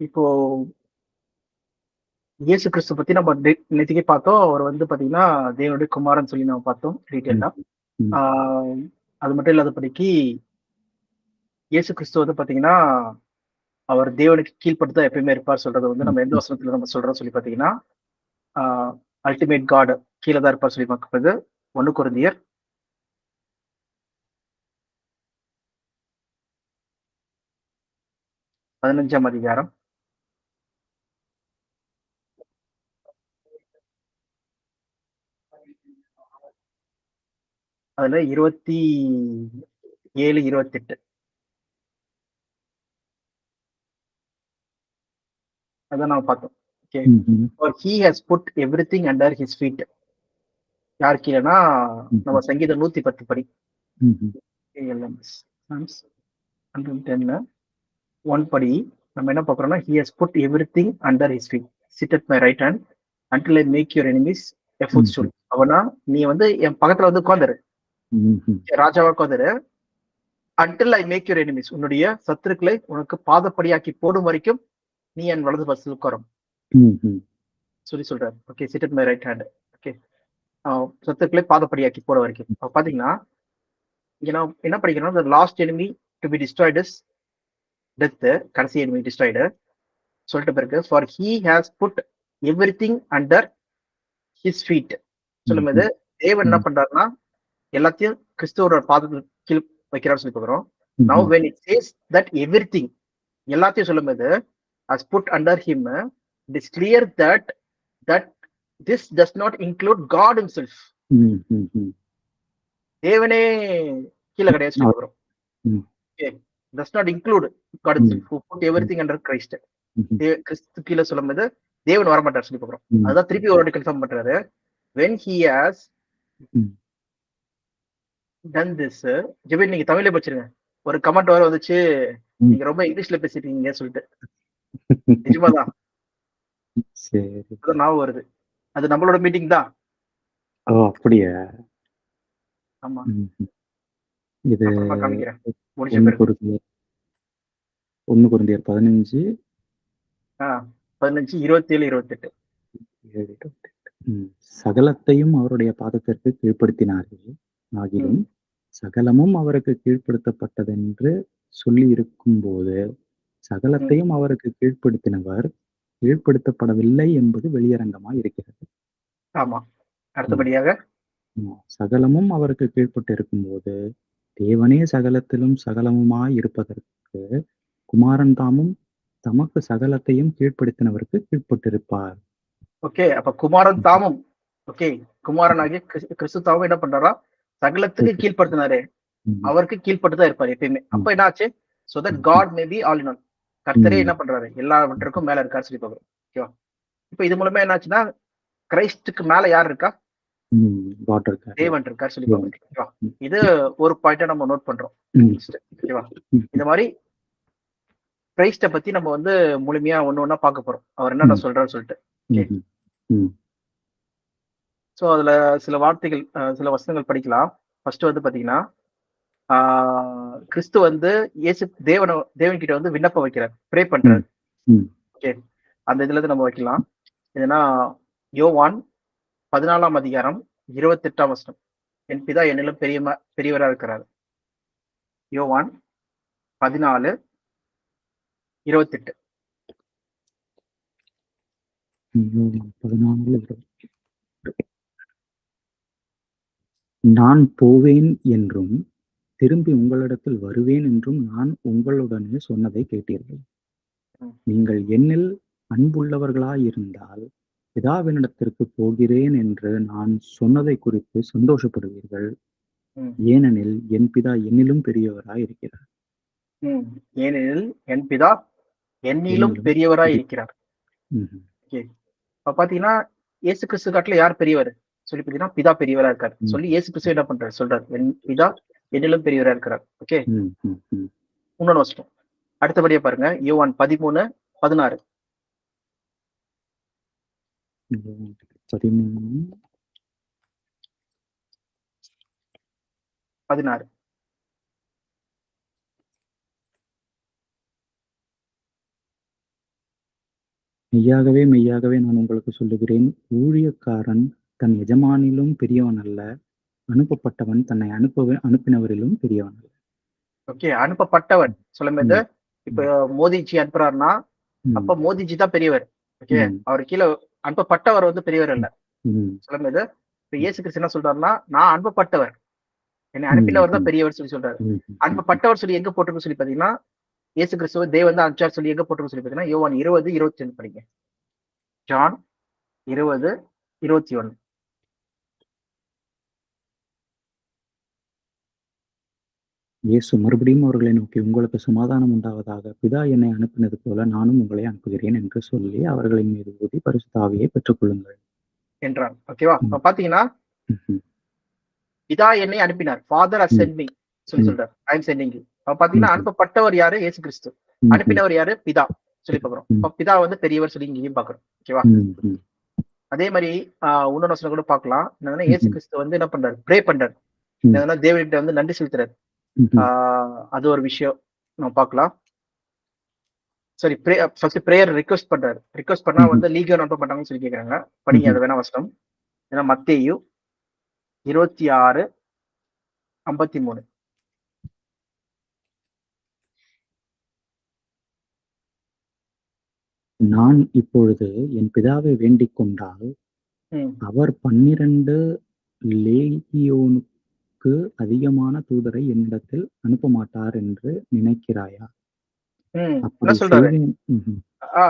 இப்போ இயேசு கிறிஸ்து பத்தி நம்ம நேத்திக்கே பார்த்தோம். அவர் வந்து பார்த்தீங்கன்னா, தேவனுடைய குமாரன் சொல்லி நம்ம பார்த்தோம் ம். டீட்டெயிலா. ம். ஆ அது மட்டும் இல்லாதபடிக்கு, இயேசு கிறிஸ்து வந்து பார்த்தீங்கன்னா, அவர் தேவனுக்கு கீழ்ப்பட்டு தான் எப்பயுமே இருப்பார் சொல்றத வந்து ம். நம்ம எந்த வசனத்துல நம்ம சொல்றோம் சொல்லி பார்த்தீங்கன்னா, ஆ அல்டிமேட் காட் கீழ தான் இருப்பார் சொல்லி பார்க்கப்படுது. 1 கொரிந்தியர் 15ஆம் அதிகாரம். அதுல 27, 28 அதான் நம்ம பார்த்தோம். Okay. Hmm. For he has put everything under his feet. யார் கீழனா, நம்ம ம்ஹ்ம். சங்கீதம் 110 படி. ம்ஹ்ம். ALMS சாம்ஸ் 110 1 படி நம்ம என்ன பார்க்குறோம்னா, "he has put everything under his feet. Sit at my right hand until I make your enemies a foot hmm. Stool." அவனா, நீ வந்து என் பக்கத்துல வந்து உட்கார்ந்துரு. ம்ஹ்ம். ராஜாவா உட்கார்ந்துரு. Until I make your enemies. உன்னுடைய சத்துருக்களை உனக்கு பாதப்படியாக்கி போடும் வரைக்கும் நீ என் வலது பக்கத்தில் உட்காரும் ம்ஹ்ம். சொல்லி சொல்றாரு. Okay. Sit at my right hand. Okay. அ சத்துருக்களை பாதப்படியாக்கி போட வரைக்கும். அப்ப பார்த்தீங்கன்னா, இங்க நான் என்ன படிக்கிறோம்னா, "the last enemy to be destroyed is death." கடைசி எனிமி டிஸ்ட்ராய்டு சொல்லிட்ட பிறகு, "for he has put everything under his feet." சொல்லும்போது, ம்ஹ்ம். தேவன் என்ன ம். பண்றாருன்னா, எல்லாத்தையும் கிறிஸ்துவோட பாதத்துக்கு கீழ் வைக்கிறார்ன்னு சொல்லி பார்க்கிறோம். Now hmm. When it says that everything எல்லாத்தையும் சொல்லும்போது, has put under him, it is clear that that this does not include God himself. Hmm. Hmm. தேவனே கீழ கிடையாது சொல்லி அவர் பார்க்கிறோம். Hmm. Okay. Does not include God hmm. Himself who put hmm. Everything under Christ. Hmm. கிறிஸ்து கீழ சொல்லும்போது, தேவன் வரமாட்டார் சொல்லி பார்க்கிறோம். ம். அதுதான் திருப்பி ஒரு வாட்டி கன்ஃபார்ம் பண்றாரு. When he has hmm. Done this. Jebin நீங்க தமிழ்ல படிச்சிருங்க. ஒரு கமெண்ட் வேற வந்துச்சு. ம். நீங்க ரொம்ப இங்கிலீஷ்ல பேசிட்டீங்கன்னு சொல்லிட்டு. நிஜமா தான். சரி. அதான் ஞாபகம் வருது. அது நம்மளோட மீட்டிங் தான். ஓ! அப்படியா? ஆமா. ம்ஹ்ம். இது அப்புறமா காமிக்கிறேன். முடிச்ச 1 பிறகு. கொரிந்தியர் 1 கொரிந்தியர் 15, ஆ 15, 27, 28. 7, 8. ம். சகலத்தையும் அவருடைய பாதத்திற்கு கீழ்ப்படுத்தினாரே! ஆகிலும் ம், சகலமும் அவருக்கு கீழ்ப்படுத்தப்பட்டதென்று சொல்லியிருக்கும்போது, ம். சகலத்தையும் அவருக்கு கீழ்ப்படுத்தினவர் கீழ்ப்படுத்தப்படவில்லை என்பது வெளியரங்கமாய் இருக்கிறது. ஆமா. ம். அடுத்தபடியாக சகலமும் அவருக்கு கீழ்ப்பட்டிருக்கும்போது, தேவனே சகலத்திலும் சகலமுமாய் இருப்பதற்கு, குமாரன் தாமும் தமக்கு சகலத்தையும் கீழ்ப்படுத்தினவருக்கு கீழ்ப்பட்டிருப்பார். ஓகே. அப்ப குமாரன் ம். தாமும் ஓகே. குமாரனாகிய கிறிஸ்து தாமும் என்ன பண்றாராம்? சகலத்துக்கு கீழ்ப்பட் கீழ்ப்படுத்தினாரே. ம். அவருக்கு கீழ்ப்பட்டு தான் இருப்பாரு எப்பயுமே. ம். அப்ப என்ன ஆச்சு? So that hmm. God may be all in all. கர்த்தரே ம். என்ன பண்றாரு? எல்லாவற்றுக்கும் மேல இருக்காருன்னு சொல்லி பார்க்கிறோம். ஓகேவா? இப்ப இது மூலமா என்ன ஆச்சுன்னா, கிறிஸ்துக்கு மேல யார் இருக்கா? ம். காட் இருக்காரு. தேவன் இருக்கார் சொல்லி தேவன். பார்க்கிறோம். ஓகேவா? ம். இது ஒரு பாயிண்ட்டா நம்ம நோட் பண்றோம். ம். நெக்ஸ்ட் ஓகேவா? ம். இந்த மாரி கிறிஸ்ட்ட பத்தி நம்ம வந்து முழுமையா ஒண்ணு ஒண்ணா பார்க்க போறோம். அவர் என்னென்ன ம். சொல்றாருன்னு சொல்லிட்டு. ஓகே. ம்ஹ்ம். ம். சோ அதுல சில வார்த்தைகள் சில வசனங்கள் படிக்கலாம். ஃபர்ஸ்ட் வந்து பார்த்தீங்கன்னா, ஆ கிறிஸ்து வந்து தேவன்கிட்ட வந்து விண்ணப்பம் வைக்கிறார். ப்ரே ம். பண்றார். ம். ஓகே. அந்த இதுல இருந்து நம்ம வைக்கலாம். எதுனா யோவான் 14ஆம் அதிகாரம் 28ஆம் வசனம். என் பிதா என்னிலும் பெரியவரா இருக்கிறார். யோவான் 14, 28. ம். 14 நான் போவேன் என்றும், திரும்பி உங்களிடத்தில் வருவேன் என்றும் நான் உங்களுடனே சொன்னதைக் கேட்டீர்கள். ம், நீங்கள் என்னில் அன்புள்ளவர்களாயிருந்தால், பிதாவினிடத்திற்குப் போகிறேன் என்று நான் சொன்னதைக் குறித்துச் சந்தோஷப்படுவீர்கள். ம், ஏனெனில் என் பிதா என்னிலும் பெரியவராய் இருக்கிறார். ம். ஏனெனில் என் பிதா என்னிலும் என்னிலும் பெரியவராய் பெரிய இருக்கிறார். ம்ஹ்ம். ஓகே. அப்ப பார்த்தீங்கன்னா, இயேசு கிறிஸ்து காட்டுல யார் பெரியவர்? சொல்லி பார்த்தீங்கன்னா, பிதா பெரியவரா இருக்காரு. ம். சொல்லி இயேசு கிறிஸ்து என்ன பண்றாரு? சொல்றாரு. என் பிதா என்னிலும் பெரியவரா இருக்கிறார். ஓகே. ம். ம். ம். இன்னொன்னு வசனம். அடுத்தபடியா பாருங்க. யோவான் 13, 16, 13 16. மெய்யாகவே மெய்யாகவே நான் உங்களுக்கு சொல்லுகிறேன், ஊழியக்காரன் தன் எஜமானிலும் பெரியவன் அல்ல, அனுப்பப்பட்டவன் தன்னை அனுப்பினவரிலும் பெரியவன் அல்ல. ஓகே, அனுப்பப்பட்டவன் சொல்லும்போது ம், இப்ப மோதிஜி அனுப்புறாருன்னா ம், அப்ப மோதிஜி தான் பெரியவர். ஓகே, ம், அவர் கீழே அனுப்பப்பட்டவர் வந்து பெரியவர் அல்ல. ம், சொல்லும்போது இப்ப இயேசு கிறிஸ்து என்ன சொல்றாருன்னா, நான் அனுப்பப்பட்டவர், என்னை ம், அனுப்பினவர் தான் ம், பெரியவர் சொல்லி சொல்றாரு. ம், ம், அனுப்பப்பட்டவர் சொல்லி எங்க போட்டிருக்கு சொல்லி பாத்தீங்கன்னா, இயேசு கிறிஸ்துவ தேவன் தான் அனுப்பிச்சார் சொல்லி எங்க போட்டிருக்கு சொல்லி பாத்தீங்கன்னா, யோவான் 20:25 படிங்க. ஜான் 20:21. இயேசு மறுபடியும் அவர்களை நோக்கி, உங்களுக்கு சமாதானம் உண்டாவதாக, பிதா என்னை அனுப்பினது போல நானும் உங்களை அனுப்புகிறேன் என்று சொல்லி அவர்களின் மீது ஊதி பரிசுத்த ஆவியை பெற்றுக்கொள்ளுங்கள் என்றார். ஓகேவா? ம், அப்ப பாத்தீங்கன்னா, ம், பிதா என்னை அனுப்பினார், ஃபாதர் ஹஸ் ம், சென்ட் மீ சொல்லி ம், சொல்றார். ஐ அம் சென்டிங் யூ. அப்ப பாத்தீங்கன்னா, ம், அனுப்பப்பட்டவர் யாரு? இயேசு கிறிஸ்து. ம், அனுப்பினவர் யாரு? பிதா சொல்லி பாக்குறோம். ம், அப்ப பிதா வந்து பெரியவர் சொல்லி இங்கேயும் பாக்குறோம். ஓகேவா? ம், ம், அதே மாதிரி இன்னொரு வசனம் கூட பார்க்கலாம். என்னன்னா, இயேசு ம், கிறிஸ்து வந்து என்ன பண்றாரு? ப்ரே பண்றாரு. ம், என்னன்னா, தேவன்கிட்ட வந்து நன்றி செலுத்துறாரு. ம், அது ஒரு விஷயம் நம்ம பார்க்கலாம். சரி, ஃபர்ஸ்ட் பிரேயர் ரிக்வெஸ்ட் பண்றாரு. ரிக்வெஸ்ட் பண்ணா ம், வந்து லீகியோன் அனுப்ப மாட்டாங்கன்னு சொல்லி கேக்குறாங்க. படிங்க, அது வேணா வசனம். ஏன்னா மத்தேயு 26:53. நான் இப்பொழுது என் பிதாவை வேண்டிக் கொண்டால், ம். அவர் 12 லேகியோனுக்கு அதிகமான தூதரை என்னிடத்தில் அனுப்ப மாட்டார் என்று நினைக்கிறாயா? ம். அப்படி என்ன சொல்றாரு? செய்வேன். ம்ஹ்ம். ஆ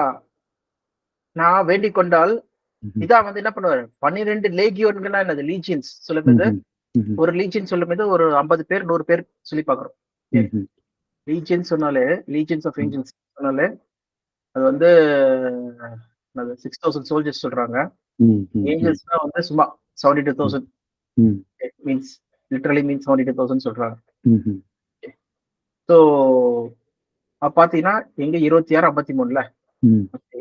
நான் வேண்டிக் கொண்டால் ம்ஹ்ம். பிதா வந்து என்ன பண்ணுவாரு? 12 லேகியோன்கள்னா என்னது? லீஜியன்ஸ் சொல்லும்போது ம்ஹ்ம். ம்ஹ்ம். ஒரு லீஜியன் சொல்லும்போது ஒரு 50 பேர் 100 பேர் சொல்லி பார்க்கிறோம். ம்ஹ்ம். லீஜியன் சொன்னாலே லீஜியன்ஸ் ஆஃப் ம். ஏஞ்சல்ஸ் சொன்னாலே அது வந்து 6000 சோல்ஜர்ஸ் சொல்றாங்க. ம். ம். ம். ஏஞ்சல்ஸ்னா வந்து சும்மா 72,000 ம். மீன்ஸ் லிட்டரலி மீன்ஸ் 72,000 சொல்றாங்க. ம்ஹ்ம். ஸோ பாத்தீங்கன்னா எங்க 26:53ல ம். ஓகே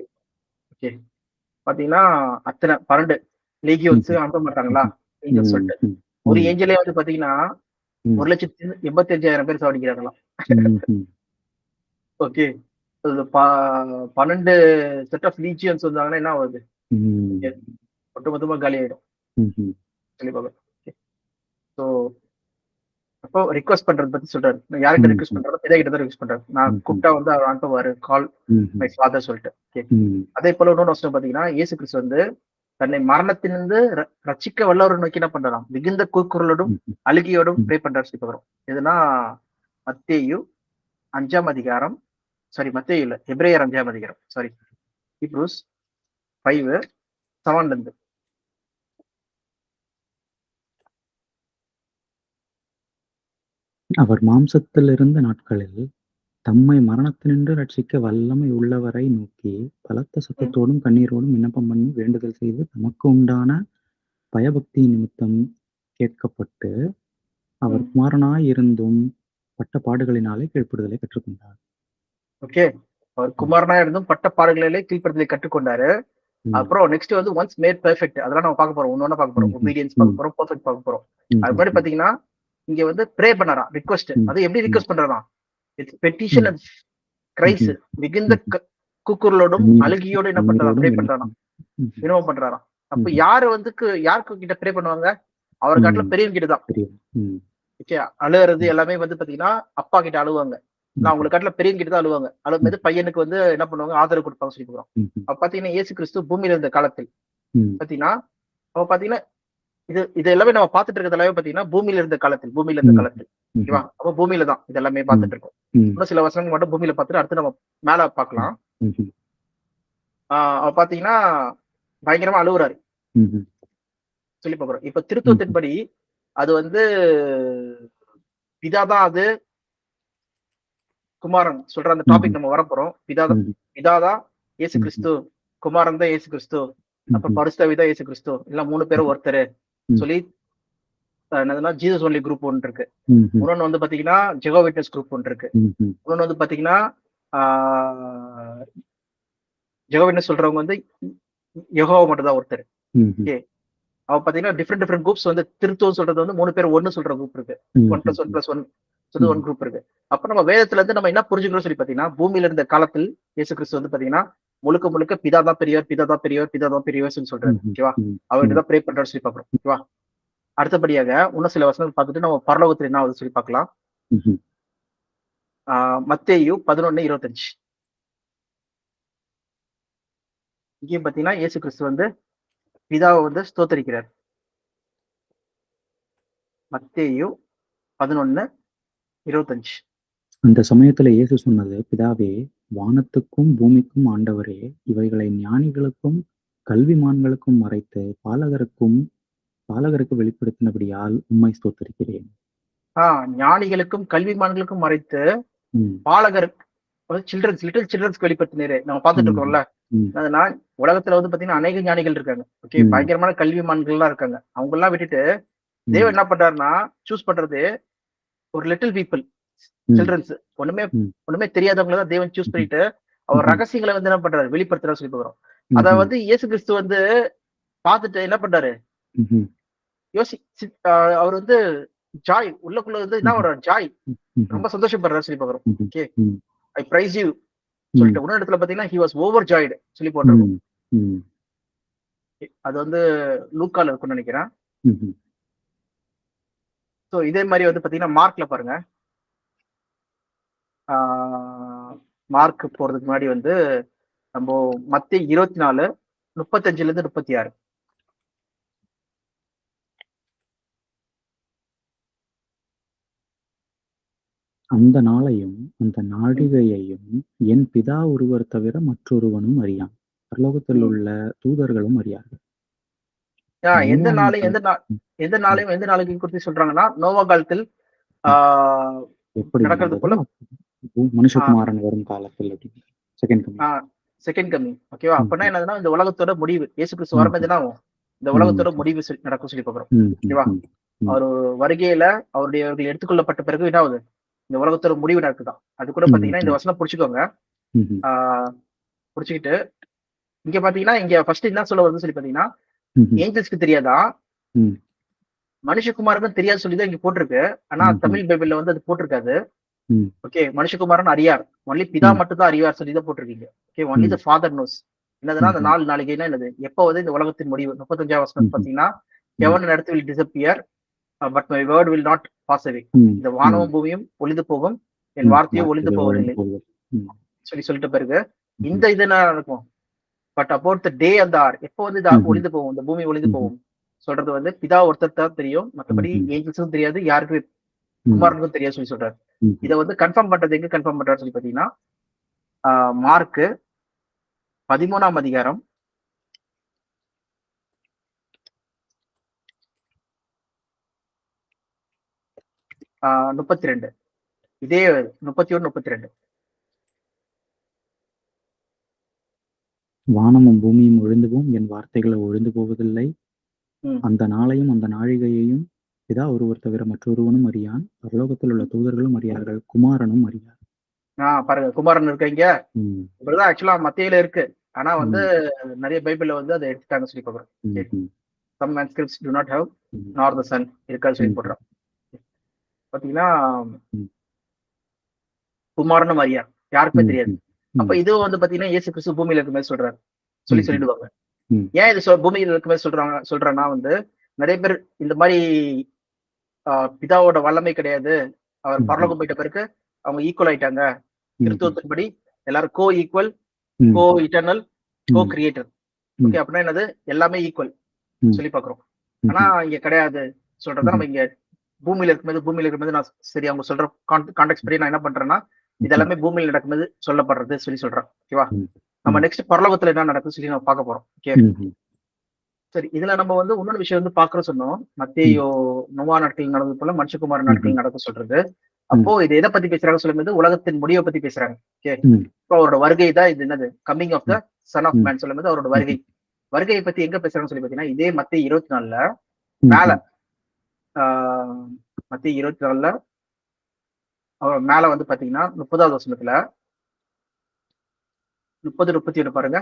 ஓகே பாத்தீங்கன்னா அத்தனை 12 லீகியோன்ஸ் ம்ஹ்ம். அனுப்ப மாட்டாங்களா ம்ஹ்ம். ஏஞ்சல் ம். சொல்லிட்டு ம். ஒரு ம். ஏஞ்சலே வந்து பாத்தீங்கன்னா ம். 1,85,000 பேர் சாவடிக்கிறாங்களாம். ம்ஹ்ம். ஓகே, 12 செட் ஆஃப் லீஜியன்ஸ் வந்தாங்கன்னா என்ன ஆகுது? ம். ஒட்டுமொத்தமா காலி ஆயிடும் ம்ஹ்ம். சொல்லி பார்க்கலாம். ஸோ அப்போ ரிக்வெஸ்ட் பண்றது பத்தி சொல்றாரு. யார்கிட்ட ரிக்வெஸ்ட் ம்ஹ்ம். பண்றாரோ பிதா கிட்ட தான் ரிக்வெஸ்ட் பண்றாரு. நான் ம்ஹ்ம். கூப்பிட்டா வந்து அவர் அனுப்புவாரு. கால் ம்ஹ்ம். மை ஃபாதர் சொல்லிட்டு. ஓகே, ம். அதே போல இன்னொரு வசனம் பாத்தீங்கன்னா, இயேசு கிறிஸ்து வந்து தன்னை மரணத்திலிருந்து ரட்சிக்க வல்லவரை நோக்கி என்ன பண்றாராம்? மிகுந்த கூக்குரலோடும் ம்ஹ்ம். அழுகையோடும் ம். ப்ரே பண்றாரு சொல்லி பார்க்கிறோம். இதுனா மத்தேயு 5ஆம் அதிகாரம், சாரி மத்தேயு இல்ல, எபிரேயர் 5ஆம் அதிகாரம், சாரி ஹீப்ரூஸ் 5:7 இருந்து. அவர் மாம்சத்தில் இருந்த நாட்களில் தம்மை மரணத்தினின்று ரட்சிக்க வல்லமை உள்ளவரை நோக்கி பலத்த சத்தத்தோடும் கண்ணீரோடும் விண்ணப்பம் பண்ணி வேண்டுதல் செய்து தமக்கு உண்டான பயபக்தி நிமித்தம் கேட்கப்பட்டு அவர் ம். குமாரனாய் இருந்தும் பட்ட பாடுகளினாலே கீழ்ப்படுதலை கற்றுக்கொண்டார். ஓகே, அவர் ம். குமாரனா இருந்தும் பட்ட பாடுகளிலே கீழ்ப்படுதலை கற்றுக்கொண்டாரு. ம். அப்புறம் நெக்ஸ்ட் வந்து ஒன்ஸ் மேட் பெர்ஃபெக்ட், அதெல்லாம் நம்ம பார்க்க போறோம். ஒன்னொன்னு பார்க்க போறோம். ம். ஒபீடியன்ஸ் ம். பார்க்க போறோம், பெர்ஃபெக்ட் பார்க்க போறோம். அது ம். முன்னாடி பாத்தீங்கன்னா இங்க வந்து ப்ரே பண்ணாராம், ரிக்வெஸ்ட். ம். அது எப்படி ம். ரிக்வெஸ்ட் பண்றாராம்? It's petition hmm. And Christ. Hmm. மிகுந்த ம்ஹ்ம். கூக்குரலோடும் கண்ணீர் அழுகையோடு என்ன பண்றாராம்? கண்ணீரோடும் ப்ரே பண்றாராம், விண்ணப்பம். ம்ஹ்ம். வினவம் பண்றாராம். அப்ப ம்ஹ்ம். யாரு வந்து யாரு கிட்ட ப்ரே பண்ணுவாங்க? அவர் காட்டுல ம். பெரியவங்க கிட்ட தான். தெரியும். ம். ஓகே, அழுகிறது ம். எல்லாமே வந்து பாத்தீங்கன்னா அப்பா கிட்ட அழுவாங்க. நான் ம்ஹ்ம். உங்களுக்கு காட்டுல பெரியவங்க கிட்ட தான் அழுவாங்க. அழும்போது ம். பையனுக்கு வந்து என்ன பண்ணுவாங்க? ஆதரவு கொடுப்பாங்க சொல்லி போறோம். ம்ஹ்ம். அப்ப பாத்தீங்கன்னா இயேசு கிறிஸ்து பூமியில இருந்த காலத்தில் ம். பாத்தீங்கன்னா அப்ப பாத்தீங்கன்னா இது இது எல்லாமே நம்ம பார்த்துட்டு இருக்கிறது எல்லாமே பாத்தீங்கன்னா பூமியில இருந்த காலத்தில் ம். ஓகேவா? ம்ஹ்ம். அப்ப பூமியில தான் இது எல்லாமே ம். பார்த்துட்டு இருக்கோம். ம். இன்னும் சில வசனங்கள் மட்டும் பூமியில பார்த்துட்டு அடுத்து நம்ம மேல பார்க்கலாம். ம்ஹ்ம். அவ பாத்தீங்கன்னா பயங்கரமா அழுகுறாரு ம்ஹ்ம். சொல்லி பார்க்கிறோம். இப்ப ம்ஹ்ம். திருத்துவத்தின்படி அது வந்து பிதாதான் அது குமாரன் சொல்ற அந்த டாபிக் ம்ஹ்ம். நம்ம வரப்போறோம். பிதாதான் ம்ஹ்ம். பிதாதான் இயேசு ம்ஹ்ம். கிறிஸ்து, குமாரன் தான் இயேசு கிறிஸ்து, அப்புறம் ம்ஹ்ம். பரிசுத்த தான் இயேசு கிறிஸ்து, எல்லாம் 3 பேரும் ஒருத்தரு ம். சொல்லி என்னதுன்னா ஜீசஸ் ஒன்லி குரூப் ஒன்று இருக்கு. ம்ஹ்ம். இன்னொன்னு வந்து பாத்தீங்கன்னா ஜெகோ விட்னஸ் குரூப் ஒன்று இருக்கு. ம்ஹ்ம். இன்னொன்னு வந்து பாத்தீங்கன்னா ஆஹ் ஜெகோ விட்னஸ் சொல்றவங்க வந்து யெகோவா மட்டும் தான் ஒருத்தர். ம்ஹ்ம். ஓகே, அவ பாத்தீங்கன்னா டிஃப்ரெண்ட் குரூப்ஸ் வந்து திருத்துவம் சொல்றது வந்து 3 பேர் ஒன்னு சொல்ற குரூப் இருக்கு. 1+1+1 சொல்லி ம். ஒன் குரூப் இருக்கு. அப்ப நம்ம வேதத்துல இருந்து நம்ம என்ன புரிஞ்சுக்கிறோம் சொல்லி பாத்தீங்கன்னா பூமியில இருந்த காலத்தில் இயேசு கிறிஸ்து வந்து பாத்தீங்கன்னா முழுக்க முழுக்க பிதா தான் பெரியவர், பிதா தான் பெரியவர், பிதா தான் பெரியவர் சொல்றாரு. ஓகேவா? அவர்கிட்ட தான் ப்ரே பண்றாரு சொல்லி பாக்குறோம். ஓகேவா? அடுத்தபடியாக இன்னும் சில வசனங்கள் பார்த்துட்டு நம்ம பரலோகத்துல என்ன ஆகுது சொல்லி பார்க்கலாம். மத்தேயு 11:25. இங்கேயும் பாத்தீங்கன்னா இயேசு கிறிஸ்து வந்து பிதாவை வந்து ஸ்தோத்தரிக்கிறார். மத்தேயு 11:25. அந்த சமயத்துல இயேசு சொன்னது, பிதாவே, வானத்துக்கும் பூமிக்கும் ஆண்டவரே, இவைகளை ஞானிகளுக்கும் கல்விமான்களுக்கும் மறைத்து பாலகருக்கு வெளிப்படுத்தினபடியால் உம்மை ஸ்தோத்தரிக்கிறேன். ஞானிகளுக்கும் கல்விமான்களுக்கும் மறைத்து பாலகர் லிட்டில் சில்ட்ரன்ஸ்க்கு வெளிப்படுத்தினாரு. நம்ம பார்த்துட்டு இருக்கோம்ல. அதனால உலகத்துல வந்து பாத்தீங்கன்னா அநேக ஞானிகள் இருக்காங்க. ஓகே, பயங்கரமான கல்விமான்கள் எல்லாம் இருக்காங்க. அவங்க எல்லாம் விட்டுட்டு தேவன் என்ன பண்றாருன்னா சூஸ் பண்றது ஒரு லிட்டில் பீப்புள், சில்ட்ரன்ஸ், ஒண்ணுமே தெரியாதவங்களை தான் தேவன் சூஸ் பண்ணிட்டு அவர் ரகசியங்களை வந்து என்ன பண்றாரு, வெளிப்படுத்துறாரு சொல்லி போகிறோம். அத வந்து இயேசு கிறிஸ்து வந்து பார்த்துட்டு என்ன பண்றாரு, அவர் வந்து ஜாய் உள்ளக்குள்ள வந்து என்ன ஒரு ஜாய், ரொம்ப சந்தோஷப்படுறாரு சொல்லி பாக்குறோம். ஓகே, ஐ பிரைஸ் யூ சொல்லிட்டு இன்னொரு இடத்துல பாத்தீங்கன்னா he was overjoyed சொல்லி போட்டிருக்கோம். அது வந்து லூக்கால இருக்கும்னு நினைக்கிறேன். சோ இதே மாதிரி வந்து பாத்தீங்கன்னா மார்க்ல பாருங்க. மார்க் போறதுக்கு முன்னாடி வந்து நம்ம மத்தேயு 24:35-36. அந்த நாளையும் அந்த நாழிகையையும் என் பிதா ஒருவர் தவிர மற்றொருவனும் அறியான், பரலோகத்தில் உள்ள தூதர்களும் அறியார்கள். எந்த நாளையும் குறித்து சொல்றாங்கன்னா நோவா காலத்தில் எப்படி நடக்கிறது போல மனுஷகுமாரன் வரும் காலத்தில் செகண்ட் கமிங். ஓகேவா? அப்படின்னா என்னதுன்னா இந்த உலகத்தோட முடிவு, இயேசு கிறிஸ்து வரும்போது என்ன ஆகும், இந்த உலகத்தோட முடிவு நடக்கும் சொல்லி பாக்குறோம். ஓகேவா? அவர் வருகையில அவர்கள் எடுத்துக்கொள்ளப்பட்ட பிறகு என்ன ஆகுது, இந்த உலகத்தோட முடிவு நடக்குதான். அது கூட பாத்தீங்கன்னா இந்த வசனம் புடிச்சுக்கோங்க. புடிச்சுக்கிட்டு இங்க பாத்தீங்கன்னா இங்க ஃபர்ஸ்ட் என்ன சொல்ல வருதுன்னு சொல்லி பாத்தீங்கன்னா ஏஞ்சல்ஸ்க்கு தெரியாதா, மனுஷகுமாரனும் தெரியாது சொல்லிதான் இங்க போட்டிருக்கு. ஆனா தமிழ் பைபிள்ல வந்து அது போட்டிருக்காது. ஓகே, மனுஷகுமாரன் அறியார், ஒன்லி பிதா மட்டும் தான் அறியார் சொல்லிதான் போட்டிருக்கீங்க. Okay, only the Father knows. என்னதுன்னா அந்த நாளைக்குன்னா என்னது, எப்போ வந்து இந்த உலகத்தின் முடிவு. 35ஆம் வசனம் பாத்தீங்கன்னா எவன் இடத்து will disappear but my word will not pass away. இந்த வானமும் பூமியும் ஒளிந்து போகும், என் வார்த்தையும் ஒளிந்து போவதில்லை சொல்லிட்ட பிறகு இந்த இது என்ன நடக்கும், but about the day and hour, எப்போ வந்து இது ஒளிந்து போகும், இந்த பூமி ஒளிந்து போகும் சொல்றது வந்து பிதா ஒருத்தர் தான் தெரியும், மற்றபடி ஏஞ்சல்ஸும் தெரியாது, யாருக்கு குமாரனுக்கும் தெரியாது சொல்லி சொல்றாரு. இதை வந்து கன்ஃபார்ம் பண்றது எங்க கன்ஃபார்ம் பண்றாரு சொல்லி பாத்தீங்கன்னா மார்க் 13ஆம் அதிகாரம் 32, இதே 31-32. வானமும் பூமியும் ஒழிந்து போகும், என் வார்த்தைகளை ஒழிந்து போவதில்லை. அந்த நாளையும் அந்த நாழிகையையும் பிதா ஒருவர் தவிர மற்றொருவனும் அறியான், பரலோகத்தில் உள்ள தூதர்களும் அறியார்கள், குமாரனும் அறியார். பாருங்க, குமாரன் இருக்கீங்க. இப்படிதான் ஆக்சுவலா மத்தியில இருக்கு. ஆனா வந்து நிறைய பைபிள்ல வந்து அதை எடுத்துட்டாங்க சொல்லி பாக்குறோம். some manuscripts do not have nor the son இருக்காது சொல்லி போடுறோம். பாத்தீங்கன்னா குமாரனும் அறியார், யாருக்குமே தெரியாது. அப்ப இது வந்து பாத்தீங்கன்னா இயேசு கிறிஸ்து பூமியில இருக்க மாதிரி சொல்றாரு சொல்லிடுவாங்க. ஏன் இது பூமியில இருக்க மாதிரி சொல்றேன்னா வந்து நிறைய பேர் இந்த மாதிரி பிதாவோட வல்லமை கிடையாது, அவர் பரலோகம் போயிட்ட பிறகு அவங்க ஈக்குவல் ஆயிட்டாங்க, கிறிஸ்துவத்தின்படி எல்லாரும் கோ ஈக்குவல், கோ இட்டர்னல், கோ கிரியேட்டர். ஓகே, அப்படின்னா என்னது, எல்லாமே ஈக்குவல் சொல்லி பாக்குறோம். ஆனா இங்க கிடையாது சொல்றத நம்ம இங்க பூமியில இருக்கும்போது நான் சரி அவங்க சொல்ற கான்டெக்ட் படி நான் என்ன பண்றேன்னா இதெல்லாமே பூமியில நடக்கும்போது சொல்லப்படுறது சொல்லி சொல்றேன். ஓகேவா? நம்ம நெக்ஸ்ட் பரலோகத்துல என்ன நடக்குது சொல்லி நம்ம பார்க்க போறோம். ஓகே, சரி. இதுல நம்ம வந்து இன்னொரு விஷயம் வந்து பாக்குறோம் சொன்னோம், மத்தேயு நோவா நாட்கள் நடந்தது போல மனுஷகுமாரன் நாட்கள் நடக்கும் சொல்றது. அப்போ இது எதை பத்தி பேசுறாங்க சொல்லும்போது உலகத்தின் முடிவை பத்தி பேசுறாங்க. ஓகே, இப்போ அவரோட வருகை தான் இது என்னது, coming of the Son of Man சொல்லும்போது அவரோட வருகையை பத்தி எங்க பேசுறாங்கன்னு சொல்லி பாத்தீங்கன்னா இதே மத்தேயு 24 மேல, மத்தேயு 24 அவர் மேல வந்து பாத்தீங்கன்னா 30வது வசனத்துல 30-31 பாருங்க.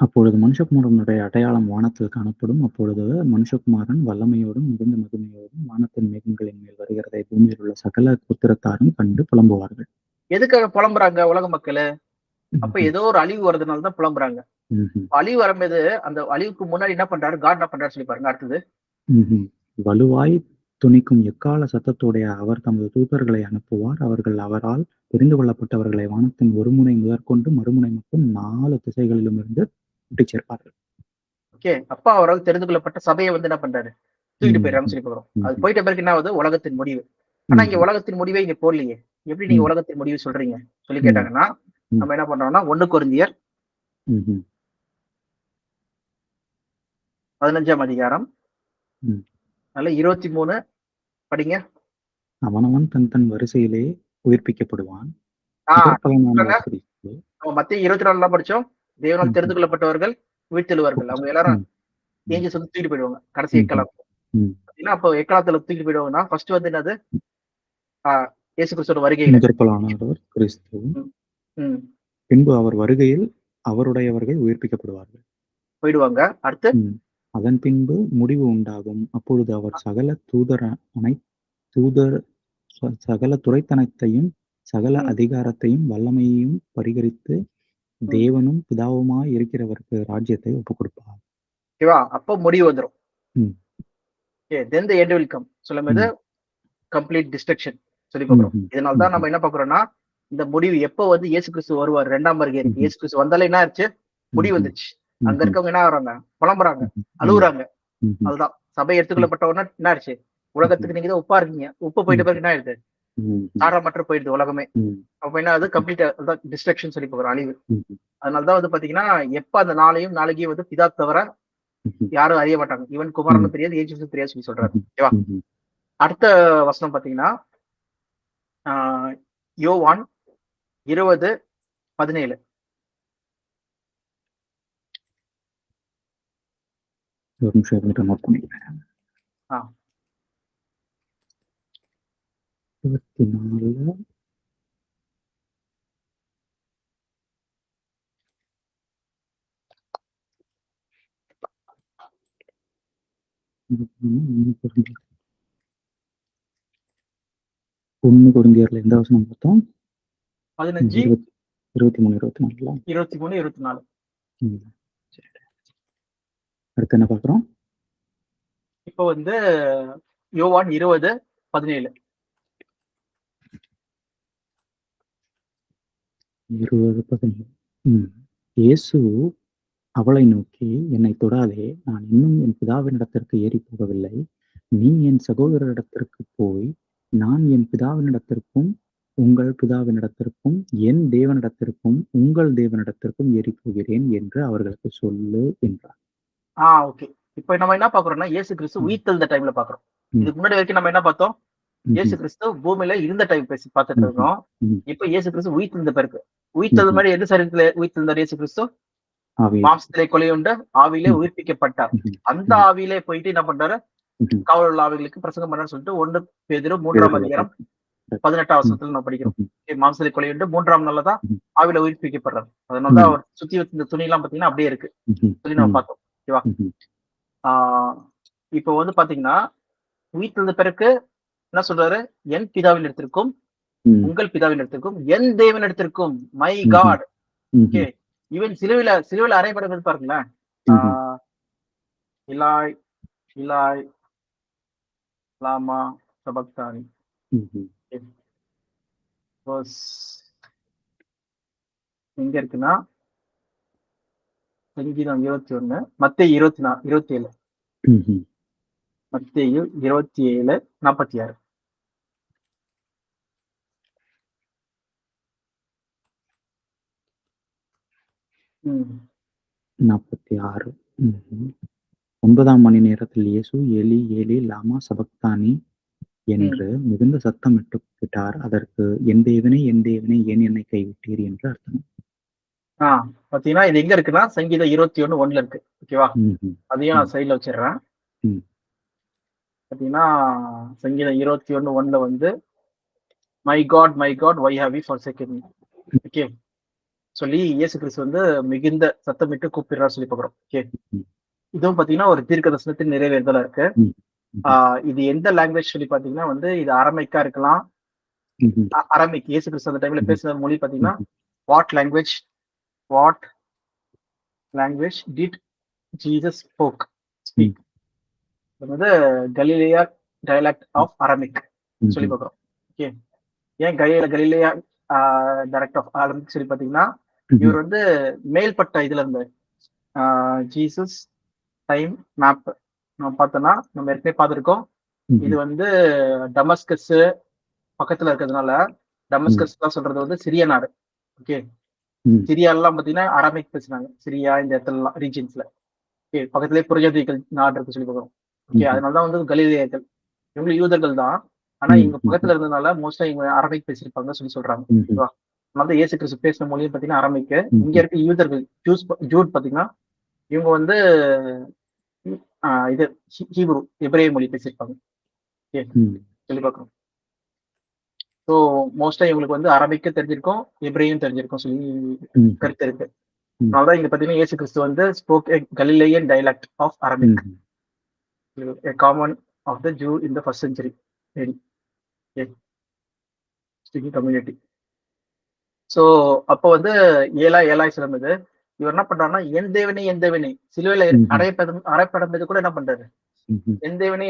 அப்பொழுது மனுஷகுமாரனுடைய அடையாளம் வானத்தில் காணப்படும். அப்பொழுது மனுஷகுமாரன் வல்லமையோடும் மிகுந்த மகிமையோடும் வானத்தின் மேகங்களின் மேல் வருகிறதை பூமியில் உள்ள சகல கோத்திரத்தாரும் கண்டு புலம்புவார்கள். எதுக்காக புலம்புறாங்க உலக மக்களு? அப்ப ம்ஹ்ம். ஏதோ ஒரு அழிவு வர்றதுனால தான் புலம்புறாங்க. ம்ஹ்ம். அழிவு வரும்போது அந்த அழிவுக்கு முன்னாடி என்ன பண்றாரு? காட் என்ன பண்றாரு சொல்லி பாருங்க அடுத்தது. ம்ஹ்ம். வலுவாய் துணிக்கும் எக்காள சத்தத்தோடே அவர் தமது தூதர்களை அனுப்புவார். அவர்கள் அவரால் தெரிந்து கொள்ளப்பட்டவர்களை வானத்தின் ஒருமுனை முதற்கொண்டு மறுமுனை மட்டும் 4 திசைகளிலுமிருந்து கூட்டிச் சேர்ப்பார்கள். ஓகே. அப்ப அவரால் தெரிந்து கொள்ளப்பட்ட சபைய வந்து என்ன பண்றாரு? தூக்கிட்டு போயிடுறாருன்னு ம்ஹ்ம். சொல்லி பார்க்கிறோம். அது ம்ஹ்ம். போயிட்ட பிறகு என்ன ஆகுது? உலகத்தின் முடிவு. ஆனா இங்க ம்ஹ்ம். உலகத்தின் முடிவே இங்க போடலையே. எப்படி நீங்க ம். உலகத்தின் முடிவு சொல்றீங்க? சொல்லி ம். கேட்டாங்கன்னா, ம். நம்ம என்ன பண்றோம்னா 1 கொரிந்தியர் ம்ஹ்ம். 15ஆம் அதிகாரம். ம். அதுல 23 படிங்க. அவனவன் தன் தன் வரிசையிலே உயிர்ப்பிக்கப்படுவான். ஆ சொல்லுங்க. முதற்பலனானவர் கிறிஸ்து. நம்ம மத்தேயு 24 படிச்சோம். தேவனால் ம்ஹ்ம். தெரிந்து கொள்ளப்பட்டவர்கள் உயிர்த்தெழுவார்கள். அவங்க எல்லாரும் ம். ம். ஏஞ்சல்ஸ் வந்து தூக்கிட்டு போயிடுவாங்க. கடைசி ம்ஹ்ம். எக்காலம். ம். பார்த்தீங்கன்னா, அப்போ எக்காலத்துல தூக்கிட்டு போயிடுவாங்கன்னா, ஃபர்ஸ்ட் வந்து என்னது? ஆ இயேசு கிறிஸ்துவோட வருகையில. முதற்பலனானவர் கிறிஸ்து. ம். ம். பின்பு அவர் வருகையில் அவருடையவர்கள் உயிர்ப்பிக்கப்படுவார்கள். போயிடுவாங்க. அடுத்து ம். அதன் பின்பு முடிவு உண்டாகும். அப்பொழுது அவர் தூதர் சகல துரைத்தனத்தையும், சகல ம். அதிகாரத்தையும், வல்லமையையும் பரிகரித்து, ம். தேவனும் பிதாவுமாய் இருக்கிறவருக்கு ராஜ்யத்தை ஒப்புக் கொடுப்பார். ஓகேவா? அப்போ முடிவு வந்துரும். ம். Okay. Then the end will come. சொல்லும்போது ம். கம்ப்ளீட் டிஸ்ட்ரக்ஷன் சொல்லி பார்க்கிறோம். ம்ஹ்ம். இதனால தான் ம்ஹ்ம். நம்ம என்ன பார்க்கிறோம்னா, இந்த முடிவு எப்போ வந்து இயேசு கிறிஸ்து வருவார் 2ஆம் வருகை இருக்கு. ம்ஹ்ம். இயேசு கிறிஸ்து வந்தாலே என்ன ஆயிருச்சு? முடிவு ம்ஹ்ம். வந்துருச்சு. அங்க ம்ஹ்ம். இருக்கவங்க என்ன ஆகுறாங்க? புலம்புறாங்க, ம்ஹ்ம். ம். அழுவுறாங்க. ம்ஹ்ம். அதுதான். சபை ம். எடுத்துக்கொள்ளப்பட்ட உடனே என்ன ஆயிருச்சு? ம்ஹ்ம். உலகத்துக்கு நீங்க தான் உப்பா இருக்கீங்க. உப்பு போயிட்ட ம். பிறகு என்ன ஆயிடுது? ம்ஹ்ம். சாரமற்று போயிடுது உலகமே. ம். அப்ப என்ன ஆகுது? கம்ப்ளீட்டா அதான் டிஸ்ட்ரக்ஷன் சொல்லி பார்க்கிறோம். அழிவு. ம்ஹ்ம். அதனால தான் வந்து பார்த்தீங்கன்னா, எப்ப அந்த நாளையும் நாளைக்கு வந்து பிதா தவிர ம்ஹ்ம். யாரும் அறிய மாட்டாங்க. ஈவன் ம். குமாரனும் தெரியாது, ஏஞ்சல்ஸும் தெரியாது சொல்லி சொல்றாரு. ம்ஹ்ம். ஓகேவா? ம்ஹ்ம். அடுத்த வசனம் பார்த்தீங்கன்னா, ஆ யோவான் 20:17. ஒரு நிமிஷம் இருந்துட்டு நோட் பண்ணிக்கிறேன். ஆ 24 1 கொரிந்தியர்ல எந்த வசனம் பார்த்தோம்? 15, 23, 24. 23, 24. ம். சரி. அடுத்து என்ன பார்க்குறோம்? இப்போ வந்து யோவான் 20:17. 20, 17. ம். இயேசு அவளை நோக்கி, "என்னைத் தொடாதே. நான் இன்னும் என் பிதாவினிடத்திற்கு ஏறிப் போகவில்லை. நீ என் சகோதரரிடத்திற்குப் போய், நான் என் பிதாவினிடத்திற்கும், உங்கள் பிதாவினிடத்திற்கும், என் தேவனிடத்திற்கும், உங்கள் தேவனிடத்திற்கும் ஏறிப் போகிறேன் என்று அவர்களுக்குச் சொல்லு" என்றார். ஓகே. இப்போ நம்ம என்ன பார்க்குறோம்னா, இயேசு கிறிஸ்து ம். உயிர்த்தெழுந்த டைம்ல பார்க்குறோம். ம். இதுக்கு முன்னாடி வரைக்கும் நம்ம என்ன பார்த்தோம்? இயேசு ம்ஹ்ம். கிறிஸ்து பூமியில இருந்த டைம் பார்த்துட்டு ம்ஹ்ம். இருக்கோம். ம். இப்ப இயேசு கிறிஸ்து உயிர்த்தெழுந்த பிறகு. உயிர்த்தெழுந்த ம்ஹ்ம். மாரி எந்த சரீரத்தில உயிர்த்தெழுந்தார் இயேசு கிறிஸ்து? ஆவியில். மாம்சத்திலே கொலையுண்டு, ஆவியிலே ம். உயிர்ப்பிக்கப்பட்டார். ம்ஹ்ம். அந்த ம். ஆவியிலே போயிட்டு என்ன பண்றாரு? ம்ஹ்ம். காவல் உள்ள ஆவிகளுக்கு பிரசங்கம் பண்ணார்ன்னு சொல்லிட்டு 1 பேதுரு 3ஆம் பேதுருல அதிகாரம் பார்க்கிறோம். 18ஆம் ம். வசனத்துல நம்ம படிக்கிறோம். ம்ஹ்ம். மாம்சத்திலே கொலையுண்டு 3ஆம் நாள்ல தான் ம்ஹ்ம். ஆவியில உயிர்ப்பிக்கப்படுறார். அதனால தான் ம். அவர் சுத்தி வச்சிருந்த துணிலாம் பார்த்தீங்கன்னா, அப்படியே இருக்கு. ம்ஹ்ம். சொல்லி நம்ம ம். பார்த்தோம். ஓகேவா? ம்ஹ்ம். ஆ இப்போ வந்து பார்த்தீங்கன்னா, உயிர்த்தெழுந்த பிறகு என்ன சொல்றாரு? என் பிதாவினிடத்திற்கும், ம். உங்கள் பிதாவினிடத்திற்கும், என் தேவனிடத்திற்கும், மை ம்ஹ்ம். காட். ஓகே. ம்ஹ்ம். ஈவன் சிலுவையில அறையப்படுகிறது பாருங்களேன். ஆ ம்ஹ்ம். இலாய், இலாய், லாமா சபக்தானி. ம்ஹ்ம். வர்ஸ் எங்க இருக்குன்னா, சங்கீதம் 21, மத்தேயு 27. ம்ஹ்ம். மத்தேயு 27:46. ம். 46. ம்ஹ்ம். 9ஆம் மணி நேரத்தில் இயேசு ஏலி ஏலி லாமா சபக்தானி ம். என்று மிகுந்த சத்தமிட்டு கூப்பிட்டார். அதற்கு என் தேவனே என் தேவனே ஏன் என்னை கைவிட்டீர் என்று அர்த்தம். ஆ பார்த்தீங்கன்னா, இது எங்க இருக்குன்னா, சங்கீதம் 21:1ல இருக்கு. ஓகேவா? ம்ஹ்ம். அதையும் ம். நான் சைடுல வச்சிடுறேன். ம். பார்த்தீங்கன்னா, சங்கீதம் 21:1ல வந்து, my God why have you forsaken me. Okay. சொல்லி இயேசு கிறிஸ்து வந்து மிகுந்த சத்தமிட்டு கூப்பிடுறார் சொல்லி பார்க்கிறோம். ஓகே. ம். இதுவும் பார்த்தீங்கன்னா, ஒரு தீர்க்க தரிசனத்தின் நிறைவேறுதலா இருக்கு. ம். ம்ஹ்ம். இது எந்த லாங்குவேஜ் சொல்லி பார்த்தீங்கன்னா வந்து, இது அரமைக்கா இருக்கலாம், அரமிக். இயேசு கிறிஸ்து அந்த டைம்ல பேசுன மொழி பாத்தீங்கன்னா what language did Jesus speak. வந்து கலிலேயா டயலாக்ட் ஆஃப் அரமிக் சொல்லி பார்க்குறோம். ஓகே, ஏன் கலிலேயா டயலாக்ட் ஆஃப் அரமிக் சொல்லி பார்த்தீங்கன்னா, இவர் வந்து மேல்பட்ட இதுல இருந்து ஜீசஸ் டைம் மேப் நம்ம பார்த்தோம்னா, நம்ம ஏற்கனவே பார்த்துருக்கோம். இது வந்து டமஸ்கஸ் பக்கத்துல இருக்கிறதுனால, டமஸ்கஸ் தான் சொல்றது வந்து சிரிய நாடு. ஓகே, சிரியாலாம் பார்த்தீங்கன்னா அரமிக் பேசுறாங்க. சிரியா இந்த இடத்துல ரீஜன்ஸ்ல. ஓகே, பக்கத்துலேயே புரஜாதிகள் நாடு இருக்கு சொல்லி பார்க்குறோம். ஓகே, அதனாலதான் வந்து கலிலேயர்கள் இவங்க யூதர்கள் தான். ஆனா இவங்க பக்கத்துல இருந்ததுனால மோஸ்டா இவங்க அரபிக் பேசியிருப்பாங்க சொல்லி சொல்றாங்க. ஓகேவா, அதனால இயேசு கிறிஸ்து பேசின மொழியும் பாத்தீங்கன்னா அரபிக்கு. இங்க இருக்க யூதர்கள் ஜூட் பாத்தீங்கன்னா இவங்க வந்து இது ஹீப்ரு எபிரேய மொழி பேசியிருப்பாங்க. சொல்லி பார்க்கணும். ஸோ மோஸ்டா இவங்களுக்கு வந்து அரபிக்கு தெரிஞ்சிருக்கும், எபிரேயும் தெரிஞ்சிருக்கும் சொல்லி கருத்து இருக்கு. அதனாலதான் இங்க பாத்தீங்கன்னா இயேசு கிறிஸ்து வந்து spoke Galilean dialect of Arabic, a common of the Jew in the first century community. So அப்போ வந்து ஏழாய் சிலம்பது. இவர் என்ன பண்றாருன்னா, என் தேவனே சிலுவையில அறைப்படம்பது கூட என்ன பண்றாரு, என் தேவனே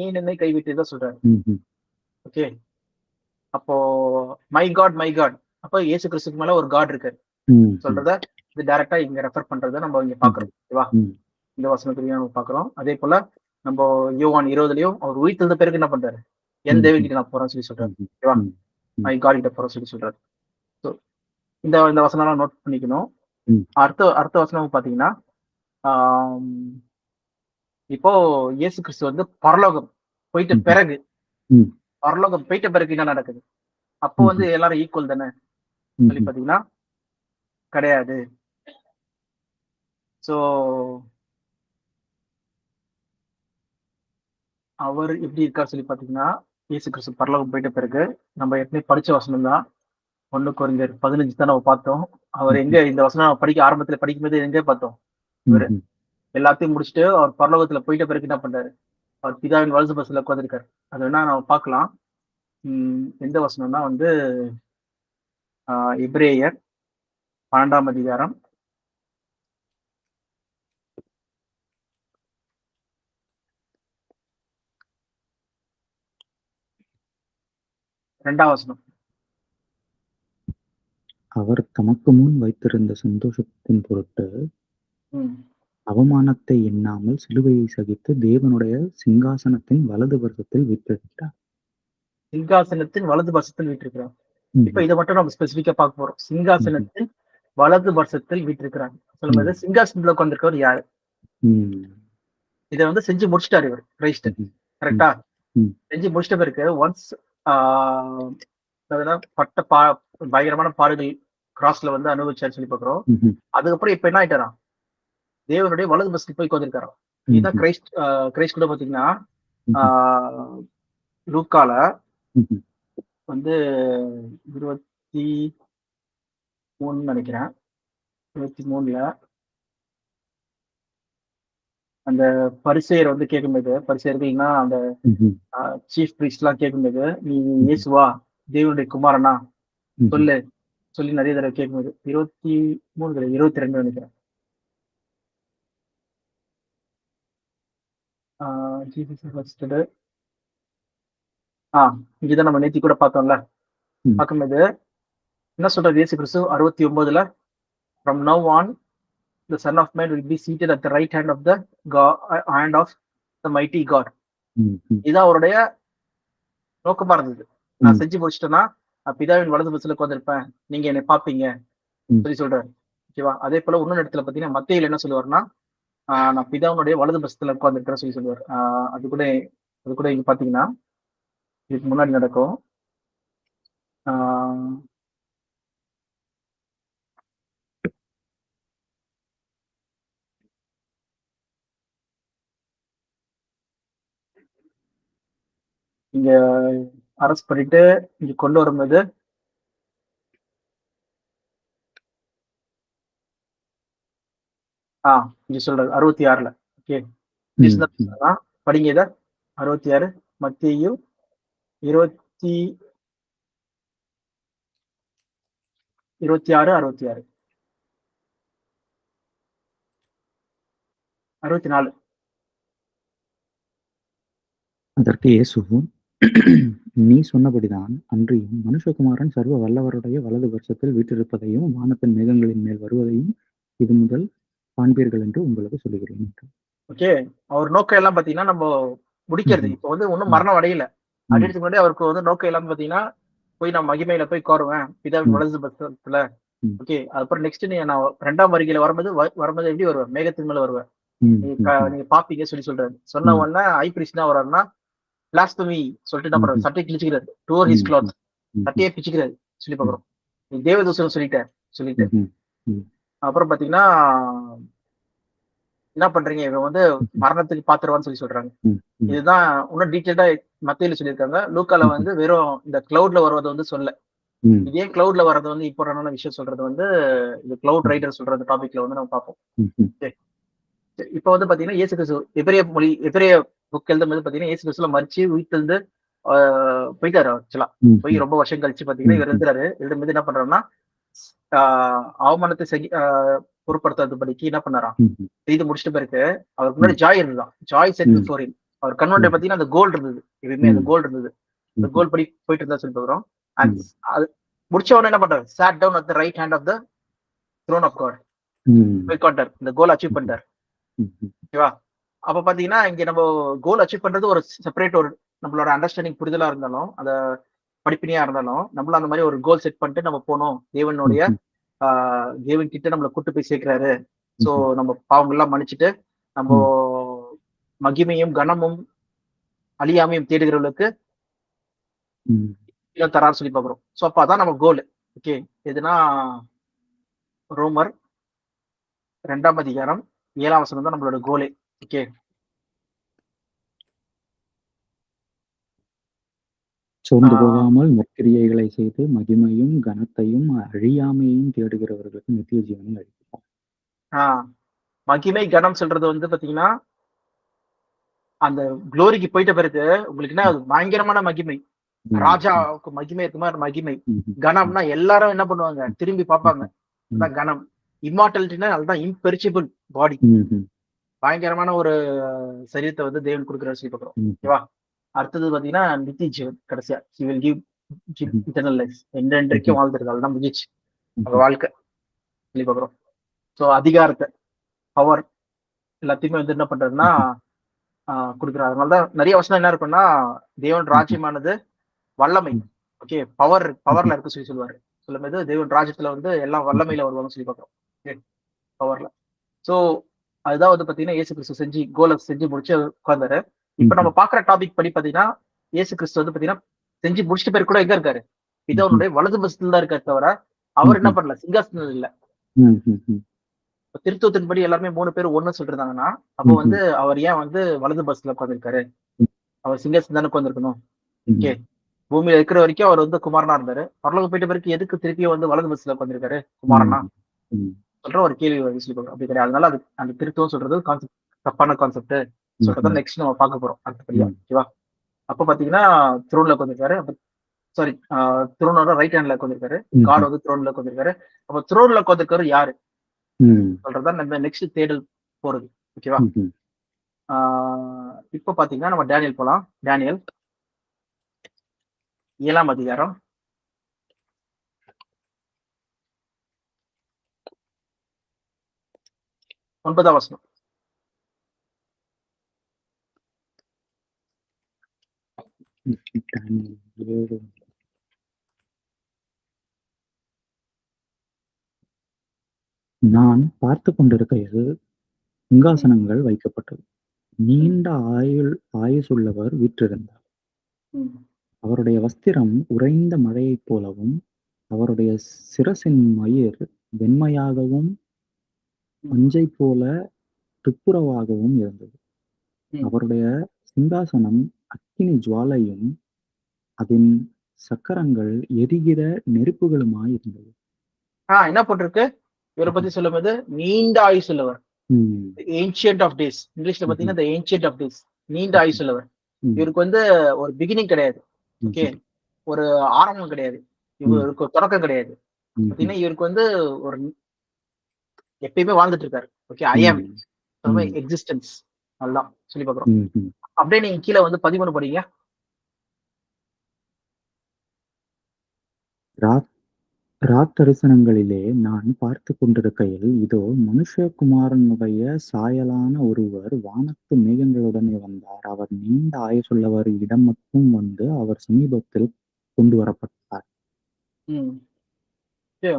ஏன் என்னை கைவிட்டுதான் சொல்றாரு. ஓகே, அப்போ மை காட் அப்போ இயேசு கிறிஸ்துக்கு மேல ஒரு காட் இருக்காரு சொல்றத இது டைரக்டா இங்க ரெஃபர் பண்றத நம்ம இங்க பாக்குறோம். ஓகேவா, இந்த வசனத்திலையும் நம்ம பாக்குறோம். அதே போல நம்ம யோவான் 20லயும் அவர் உயிர்த்தெழுந்த பிறகு என்ன பண்றாரு, என் தேவன் கிட்ட நான் போறேன்னு சொல்லி சொல்றாரு. ஓகேவா, மை காட் கிட்ட போறேன்னு சொல்லி சொல்றாரு. ஸோ இந்த வசனம் நோட் பண்ணிக்கணும். அடுத்த வசனம் பாத்தீங்கன்னா, இப்போ இயேசு கிறிஸ்து வந்து பரலோகம் போயிட்ட பிறகு என்ன நடக்குது? அப்போ வந்து எல்லாரும் ஈக்குவல் தானே சொல்லி பாத்தீங்கன்னா கிடையாது. சோ அவர் எப்படி இருக்காரு சொல்லி பாத்தீங்கன்னா, இயேசு கிறிஸ்து பரலோகம் போயிட்ட பிறகு நம்ம ஏற்கனவே படிச்ச வசனம் தான் 1 கொரிந்தியர் 15 தான் நம்ம பார்த்தோம். அவர் எங்க இந்த வசனம் ஆரம்பத்துல படிக்கும்போது எங்க பார்த்தோம், இவரு எல்லாத்தையும் முடிச்சுட்டு அவர் பரலோகத்துல போயிட்ட பிறகு என்ன பண்றாரு, அவர் பிதாவின் வலது பஸ்ல உட்காந்துருக்காரு. அது வேணா நம்ம பார்க்கலாம். எந்த வசனம்னா வந்து எபிரேயர் 12ஆம் அதிகாரம் 2ஆம் வசனம். அவர் தமக்கு முன் வைத்திருந்த சந்தோஷத்தின் பொருட்டு அவமானத்தை எண்ணாமல் சிலுவையை சகித்து தேவனுடைய சிங்காசனத்தின் வலது பக்கத்தில் வீற்றிருக்கிறார். சிங்காசனத்தின் வலது பட்சத்தில் வீற்றிருக்கிறார். இப்ப இதை மட்டும் நம்ம ஸ்பெசிபிக்கா பார்க்க போறோம். சிங்காசனத்தின் வலது பட்சத்தில் வீற்றிருக்கிறாங்க சொல்லும்போது சிங்காசனத்துல உட்கார்ந்திருக்கவர் யாரு? இதை வந்து செஞ்சு முடிச்சிட்டாரு இவர் கிரைஸ்ட். கரெக்டா, செஞ்சு முடிச்சிட்ட பிறகு ஒன்ஸ் பட்ட பயங்கரமான பாடுகள் கிராஸ்ல வந்து அனுபவிச்சாரு சொல்லி பாக்குறோம். அதுக்கப்புறம் இப்ப என்ன ஆயிட்டாராம், தேவனுடைய வலது பஸ்க்கு போய் உட்கார்ந்திருக்காராம். இதுதான் கிரைஸ்ட் கூட பாத்தீங்கன்னா லூக்கால வந்து 23 நினைக்கிறேன், 23ல அந்த பரிசேயர் வந்து கேட்கும்போது, பரிசேயர்கள்னா அந்த சீஃப் பிரீஸ்ட் எல்லாம் கேட்கும்போது, நீ இயேசுவா தேவனுடைய குமாரனா சொல்லி நிறைய தடவை கேட்கும்போது 23 22 நினைக்கிறேன். இங்கதான் நம்ம நேத்தி கூட பார்த்தோம்ல. பார்க்கும்போது என்ன சொல்றது, இயேசு கிறிஸ்து 69ல from now on the son of man will be seated at the right hand of the hand of the mighty God. இதான் அவருடைய நோக்கமா இருந்தது. நான் செஞ்சு முடிச்சிட்டேன்னா பிதாவின் வலது பஸ்ல உட்கார்ந்திருப்பேன், நீங்க என்னை பாப்பீங்க சொல்லி சொல்றாரு. ஓகேவா, அதே போல இன்னொரு இடத்துல பாத்தீங்கன்னா மத்தேயுல என்ன சொல்லுவாருன்னா, நான் பிதாவினுடைய வலது பஸ்ல உட்கார்ந்துருக்கிறேன் சொல்லி சொல்லுவார். அது கூட இங்க பாத்தீங்கன்னா இதுக்கு முன்னாடி நடக்கும். இங்க அரெஸ்ட் பண்ணிட்டு இங்க கொண்டு வரும்போது இங்க சொல்றது 66ல. ஓகே, படிங்க இத 66 மத்தேயு 20 26, 66, 64. அதற்கு இயேசு, நீ சொன்னபடிதான், அன்றியும் மனுஷகுமாரன் சர்வ வல்லவருடைய வலது பட்சத்தில் வீற்றிருப்பதையும் வானத்தின் மேகங்களின் மேல் வருவதையும் இது முதல் காண்பீர்கள் என்று உங்களுக்கு சொல்லுகிறேன் என்றார். ஓகே, அவர் நோக்கம் எல்லாம் பாத்தீங்கன்னா நம்ம முடிக்கிறது. ம்ஹும். இப்போ வந்து ஒன்னும் மரணம் அடையல. ம், அடையறதுக்கு முன்னாடி அவருக்கு வந்து நோக்கம் எல்லாம் பாத்தீங்கன்னா போய் நான் மகிமையில போய் கோருவேன் பிதாவின் ம், வலது பட்சத்துல. ம், ஓகே, அதுக்கப்புறம் நெக்ஸ்ட் நீ நான் 2ஆம் வருகையில வரும்போது எப்படி வருவேன்? மேகத்தின் மேல வருவேன். ம், ம், ம், நீங்க பாப்பீங்க சொல்றாரு. சொன்ன ம், உடனே ஐ பிரிஸ்ட் என்ன வர்றாருன்னா, பிளாஸ்பமி சொல்லிட்டு என்ன பண்றாரு? ம்ஹும். சட்டை கிழிச்சுக்கிறாரு. டோர் ஹிஸ் ம், கிளாத். ம், ம், சட்டையே பிச்சுக்கிறாரு சொல்லி ம், பாக்குறோம். நீ தேவதூசன் சொல்லிட்டு. ம்ஹும். ம், அப்புறம் பாத்தீங்கன்னா என்ன பண்றீங்க? இவன் வந்து ம்ஹும். மரணத்துக்கு பாத்திரவான்னு சொல்றாங்க. ம், ம், இதுதான் இன்னும் டீட்டெயில்டா மத்தேயுல சொல்லியிருக்காங்க. லூக்கால ம்ஹும். வந்து வெறும் இந்த கிளவுட்ல வருவது வந்து சொல்லல. ம், இதே கிளவுட்ல வர்றது வந்து இம்பார்ட்டன்டான விஷயம் சொல்றது வந்து இந்த கிளவுட் ரைடர் சொல்ற அந்த டாபிக்ல வந்து நம்ம பார்ப்போம். ம்ஹும். சரி. இப்ப வந்து பாத்தீங்கன்னா இயேசு கிறிஸ்து எபிரேய புக் எழுதும்போது பாத்தீங்கன்னா இயேசு கிறிஸ்துல மரிச்சு உயிர்த்தெழுந்து போயிட்டாரு ஆக்சுவலா. போய் ம்ஹும். ரொம்ப வருஷம் கழிச்சு பாத்தீங்கன்னா இவர் ம்ஹும். எழுதுறாரு. எழுதும்போது என்ன பண்றாருன்னா அவமானத்தை பொருட்படுத்தாதபடிக்கு என்ன பண்ணாராம்? ம்ஹும். செய்து முடிச்சிட்ட பிறகு அவருக்கு ம், முன்னாடி ஜாய் இருந்துதான். ஜாய் செட் ம், பிஃபோர் ஹிம். அவர் கண்ணுடைய ம், பாத்தீங்கன்னா அந்த கோல் இருந்தது. எப்பயுமே அந்த ம், கோல் இருந்தது. அந்த ம்ஹும். கோல் படி போயிட்டு இருந்தா சொல்லி பாக்குறோம். அண்ட் ம், அது முடிச்ச உடனே என்ன பண்றாரு? Sat down at the right hand of the throne of God. ம், போய் உட்கார்ந்தார். இந்த கோல் அச்சீவ் ம்ஹும். பண்ணிட்டார். ம்ஹும். ஓகேவா? அப்ப பாத்தீங்கன்னா இங்க நம்ம கோல் அச்சீவ் பண்றது ஒரு செப்பரேட் ஒரு நம்மளோட அண்டர்ஸ்டாண்டிங் புரிதலா இருந்தாலும், அந்த படிப்பினையா இருந்தாலும், நம்மளும் அந்த மாதிரி ஒரு கோல் செட் பண்ணிட்டு நம்ம போனோம். தேவனுடைய ம்ஹும். தேவன் கிட்ட நம்மளை கூட்டு போய் சேர்க்கிறாரு. சோ ம்ஹும். நம்ம பாவங்கள்லாம் மன்னிச்சுட்டு நம்ம ம், மகிமையும் கனமும் அழியாமையும் தேடுகிறவர்களுக்கு ம். தரான்னு சொல்லி பாக்குறோம். சோ அப்ப அதான் நம்ம கோல். ஓகே, எதுனா ரோமர் 2ஆம் அதிகாரம் 7ஆம் வசனம் தான் நம்மளோட கோலே. ஓகே, சோர்ந்து ஆஹ் போகாமல் நற்கிரியைகளை செய்து மகிமையும் கனத்தையும் அழியாமையையும் தேடுகிறவர்களுக்கு நித்திய ஜீவனை அளிப்பார். ஆஹ் மகிமை கனம் சொல்றது வந்து பாத்தீங்கன்னா அந்த குளோரிக்கு போயிட்ட பிறகு உங்களுக்கு என்ன அது பயங்கரமான மகிமை. ம், ம், ராஜாவுக்கு மகிமை இருக்க மாதிரி மகிமை. ம்ஹும். கனம்னா எல்லாரும் என்ன பண்ணுவாங்க? திரும்பி பார்ப்பாங்க. ம்ஹும். ம், அதான் கனம். இம்மார்டாலிட்டினா அதுதான் இம்பெரிச்சபிள் பாடி. ம்ஹும். பயங்கரமான ஒரு சரீரத்தை வந்து தேவன் கொடுக்குறாரு சொல்லி பார்க்கிறோம். ம்ஹும். ஓகேவா? அடுத்தது பாத்தீங்கன்னா நித்திய ஜீவன் கடைசியா he will give ம்ஹும். eternal life. என்றென்றைக்கும் ம்ஹும். வாழ்ந்துருக்கு. அதுதான் முடிஞ்சிச்சு அவங்க ம்ஹும். வாழ்க்கை சொல்லி பார்க்கிறோம். ஸோ அதிகாரத்தை பவர் எல்லாத்தையுமே வந்து என்ன பண்றதுன்னா ம்ஹும். கொடுக்குறாரு. அதனாலதான் நிறைய வசனம் என்ன இருக்குன்னா தேவன் ம்ஹும். ராஜ்யமானது வல்லமை. ம், ஓகே, பவர்ல ம்ஹும். இருக்கு சொல்லுவாரு. சொல்லும்போது தேவன் ராஜ்யத்துல வந்து எல்லாம் ம்ஹும். வல்லமையில வருவாங்கன்னு சொல்லி பார்க்கிறோம். பவர்ல. சோ அதுதான் வந்து பாத்தீங்கன்னா இயேசு கிறிஸ்து செஞ்சு கோலை செஞ்சு முடிச்சு உட்கார்ந்தாரு. இப்ப நம்ம ம்ஹும். பாக்குற டாபிக் படி பாத்தீங்கன்னா இயேசு கிறிஸ்து வந்து பாத்தீங்கன்னா செஞ்சு முடிச்சிட்ட பேர் கூட எங்க இருக்காரு? ம்ஹும். பிதாவுடைய வலது பக்கத்துல தான் இருக்காரு தவிர அவர் என்ன ம்ஹும். பண்ணல, சிங்காசனம் இல்ல. ம்ஹும். திருத்துவத்தின்படி எல்லாமே 3 பேர் ஒண்ணு சொல்றாங்கன்னா அப்போ வந்து ம்ஹும். அவர் ஏன் வந்து வலது பஸ்ல உட்காந்துருக்காரு? அவர் சிங்காசனம் தானே உட்காந்துருக்கணும். ஓகே, ம், பூமியில இருக்கிற வரைக்கும் அவர் வந்து குமாரனா இருந்தாரு. பரலோகம் போயிட்ட பிறகு எதுக்கு திருப்பியும் வந்து வலது பஸ்ல உட்காந்துருக்காரு குமாரனா ம், ம், சொல்ற ஒரு கேள்வி வந்து சொல்லி பார்க்கணும். அப்படி கிடையாது. அதனால அது அந்த திருத்துவம் சொல்றது கான்செப்ட் தப்பான கான்செப்ட் சொல்றத ம்ஹும். நெக்ஸ்ட் நம்ம பார்க்க போறோம் அடுத்தபடியா. ம், ஓகேவா? அப்ப பாத்தீங்கன்னா த்ரோன்ல உட்காந்துருக்காரு. சாரி, த்ரோனோட ரைட் ஹேண்ட்ல உட்காந்துருக்காரு. காட் ம்ஹும். வந்து த்ரோன்ல உட்காந்துருக்காரு. அப்ப த்ரோன்ல உட்காந்துருக்காரு யாரு ம், சொல்றதா நம்ம நெக்ஸ்ட் தேடல் போறது. ஓகேவா? ம்ஹும். இப்ப பாத்தீங்கன்னா நம்ம டேனியல் போலாம். டேனியல் 7ஆம் அதிகாரம் 9ஆம் வசனம். தானியேல் 7. நான் பார்த்து கொண்டிருக்கையில் சிங்காசனங்கள் வைக்கப்பட்டது. நீண்ட ஆயுசுள்ளவர் வீற்றிருந்தார். ம், அவருடைய வஸ்திரம் உறைந்த மழையைப் போலவும், அவருடைய சிரசின் மயிர் வெண்மையாகவும், ம், பஞ்சை போல துப்புரவாகவும் இருந்தது. ம். அவருடைய சிங்காசனம் அக்கினி ஜுவாலையும், அதன் சக்கரங்கள் எரிகிற நெருப்புகளுமாயிருந்தது. என்ன போட்டிருக்கு இவரை பத்தி சொல்லும்போது? நீண்ட ஆயுசு உள்ளவர். ம், ஏன்ஷியன்ட் ஆஃப் டேஸ். இங்கிலீஷ்ல ம்ஹும். பாத்தீங்கன்னா ஏன்ஷியன்ட் ஆஃப் டேஸ். நீண்ட ஆயுசு உள்ளவர். ம், இவருக்கு வந்து ஒரு பிகினிங் கிடையாது. ஓகே, ம்ஹும். ஒரு ஆரம்பம் கிடையாது. ம், இவருக்கு ஒரு தொடக்கம் கிடையாது. பாத்தீங்கன்னா இவருக்கு வந்து ஒரு எப்பயுமே வாழ்ந்துட்டு இருக்காரு. ஓகே, ஐ ஆம் எக்ஸிஸ்டன்ஸ் அதுதான் சொல்லி பாக்குறோம். அப்படியே நீங்க கீழே வந்து 13 படிங்க. ராத்தரிசனங்களிலே நான் பார்த்து கொண்டிருக்கையில், இதோ மனுஷகுமாரனுடைய சாயலான ஒருவர் வானத்து மேகங்களுடனே வந்தார். அவர் நீண்ட ஆயுசுள்ளவர் இடம் மட்டும் வந்து அவர் சமீபத்தில் கொண்டு வரப்பட்டார்.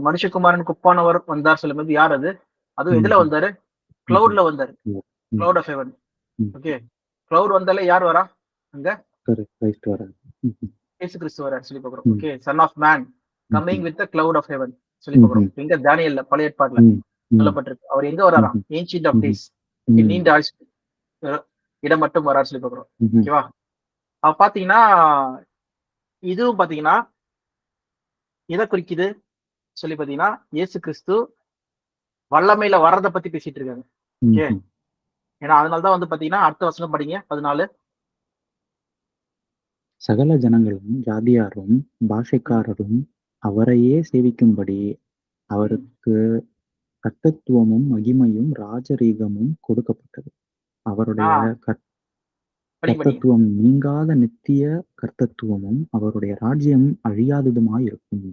மனுஷகுமாரனுக்கு ஒப்பானவர் வந்தார் சொல்லும்போது யார் அது? அதுவும் எதுல வந்தாரு? கிளவுட்ல வந்தாரு. Cloud of heaven. Okay, cloud வந்தாலே யார் வரா அங்க? கிறிஸ்ட் வரார். இயேசு கிறிஸ்து வரார் சொல்லி பாக்குறோம். Okay, Son of Man coming with the cloud of heaven சொல்லி பாக்குறோம். எங்க தானியேல்ல பழைய ஏற்பாடுல சொல்லப்பட்டிருக்கு. அவர் எங்க வராராம்? ஏன்ஷியன்ட் ஆஃப் டேஸ், நீண்ட ஆயுசு இடம் மட்டும் வரார் சொல்லி பாக்குறோம். ஓகேவா? பாத்தீங்கன்னா இதுவும் பாத்தீங்கன்னா எதை குறிக்குது சொல்லி பாத்தீங்கன்னா இயேசு கிறிஸ்து வல்லமையில வர்றத பத்தி பேசிட்டு இருக்காங்க. ஓகே, ஏன்னா அதனாலதான் வந்து பாத்தீங்கன்னா அடுத்த வசனம் படிங்க 14. சகல ஜனங்களும் ஜாதியாரும் பாஷைக்காரரும் அவரையே சேவிக்கும்படி அவருக்கு கர்த்தத்துவமும் மகிமையும் ராஜரீகமும் கொடுக்கப்பட்டது. அவருடைய கர்த்தத்துவம் நீங்காத நித்திய கர்த்தத்துவமும் அவருடைய ராஜ்யம் அழியாததுமாயிருக்கும்.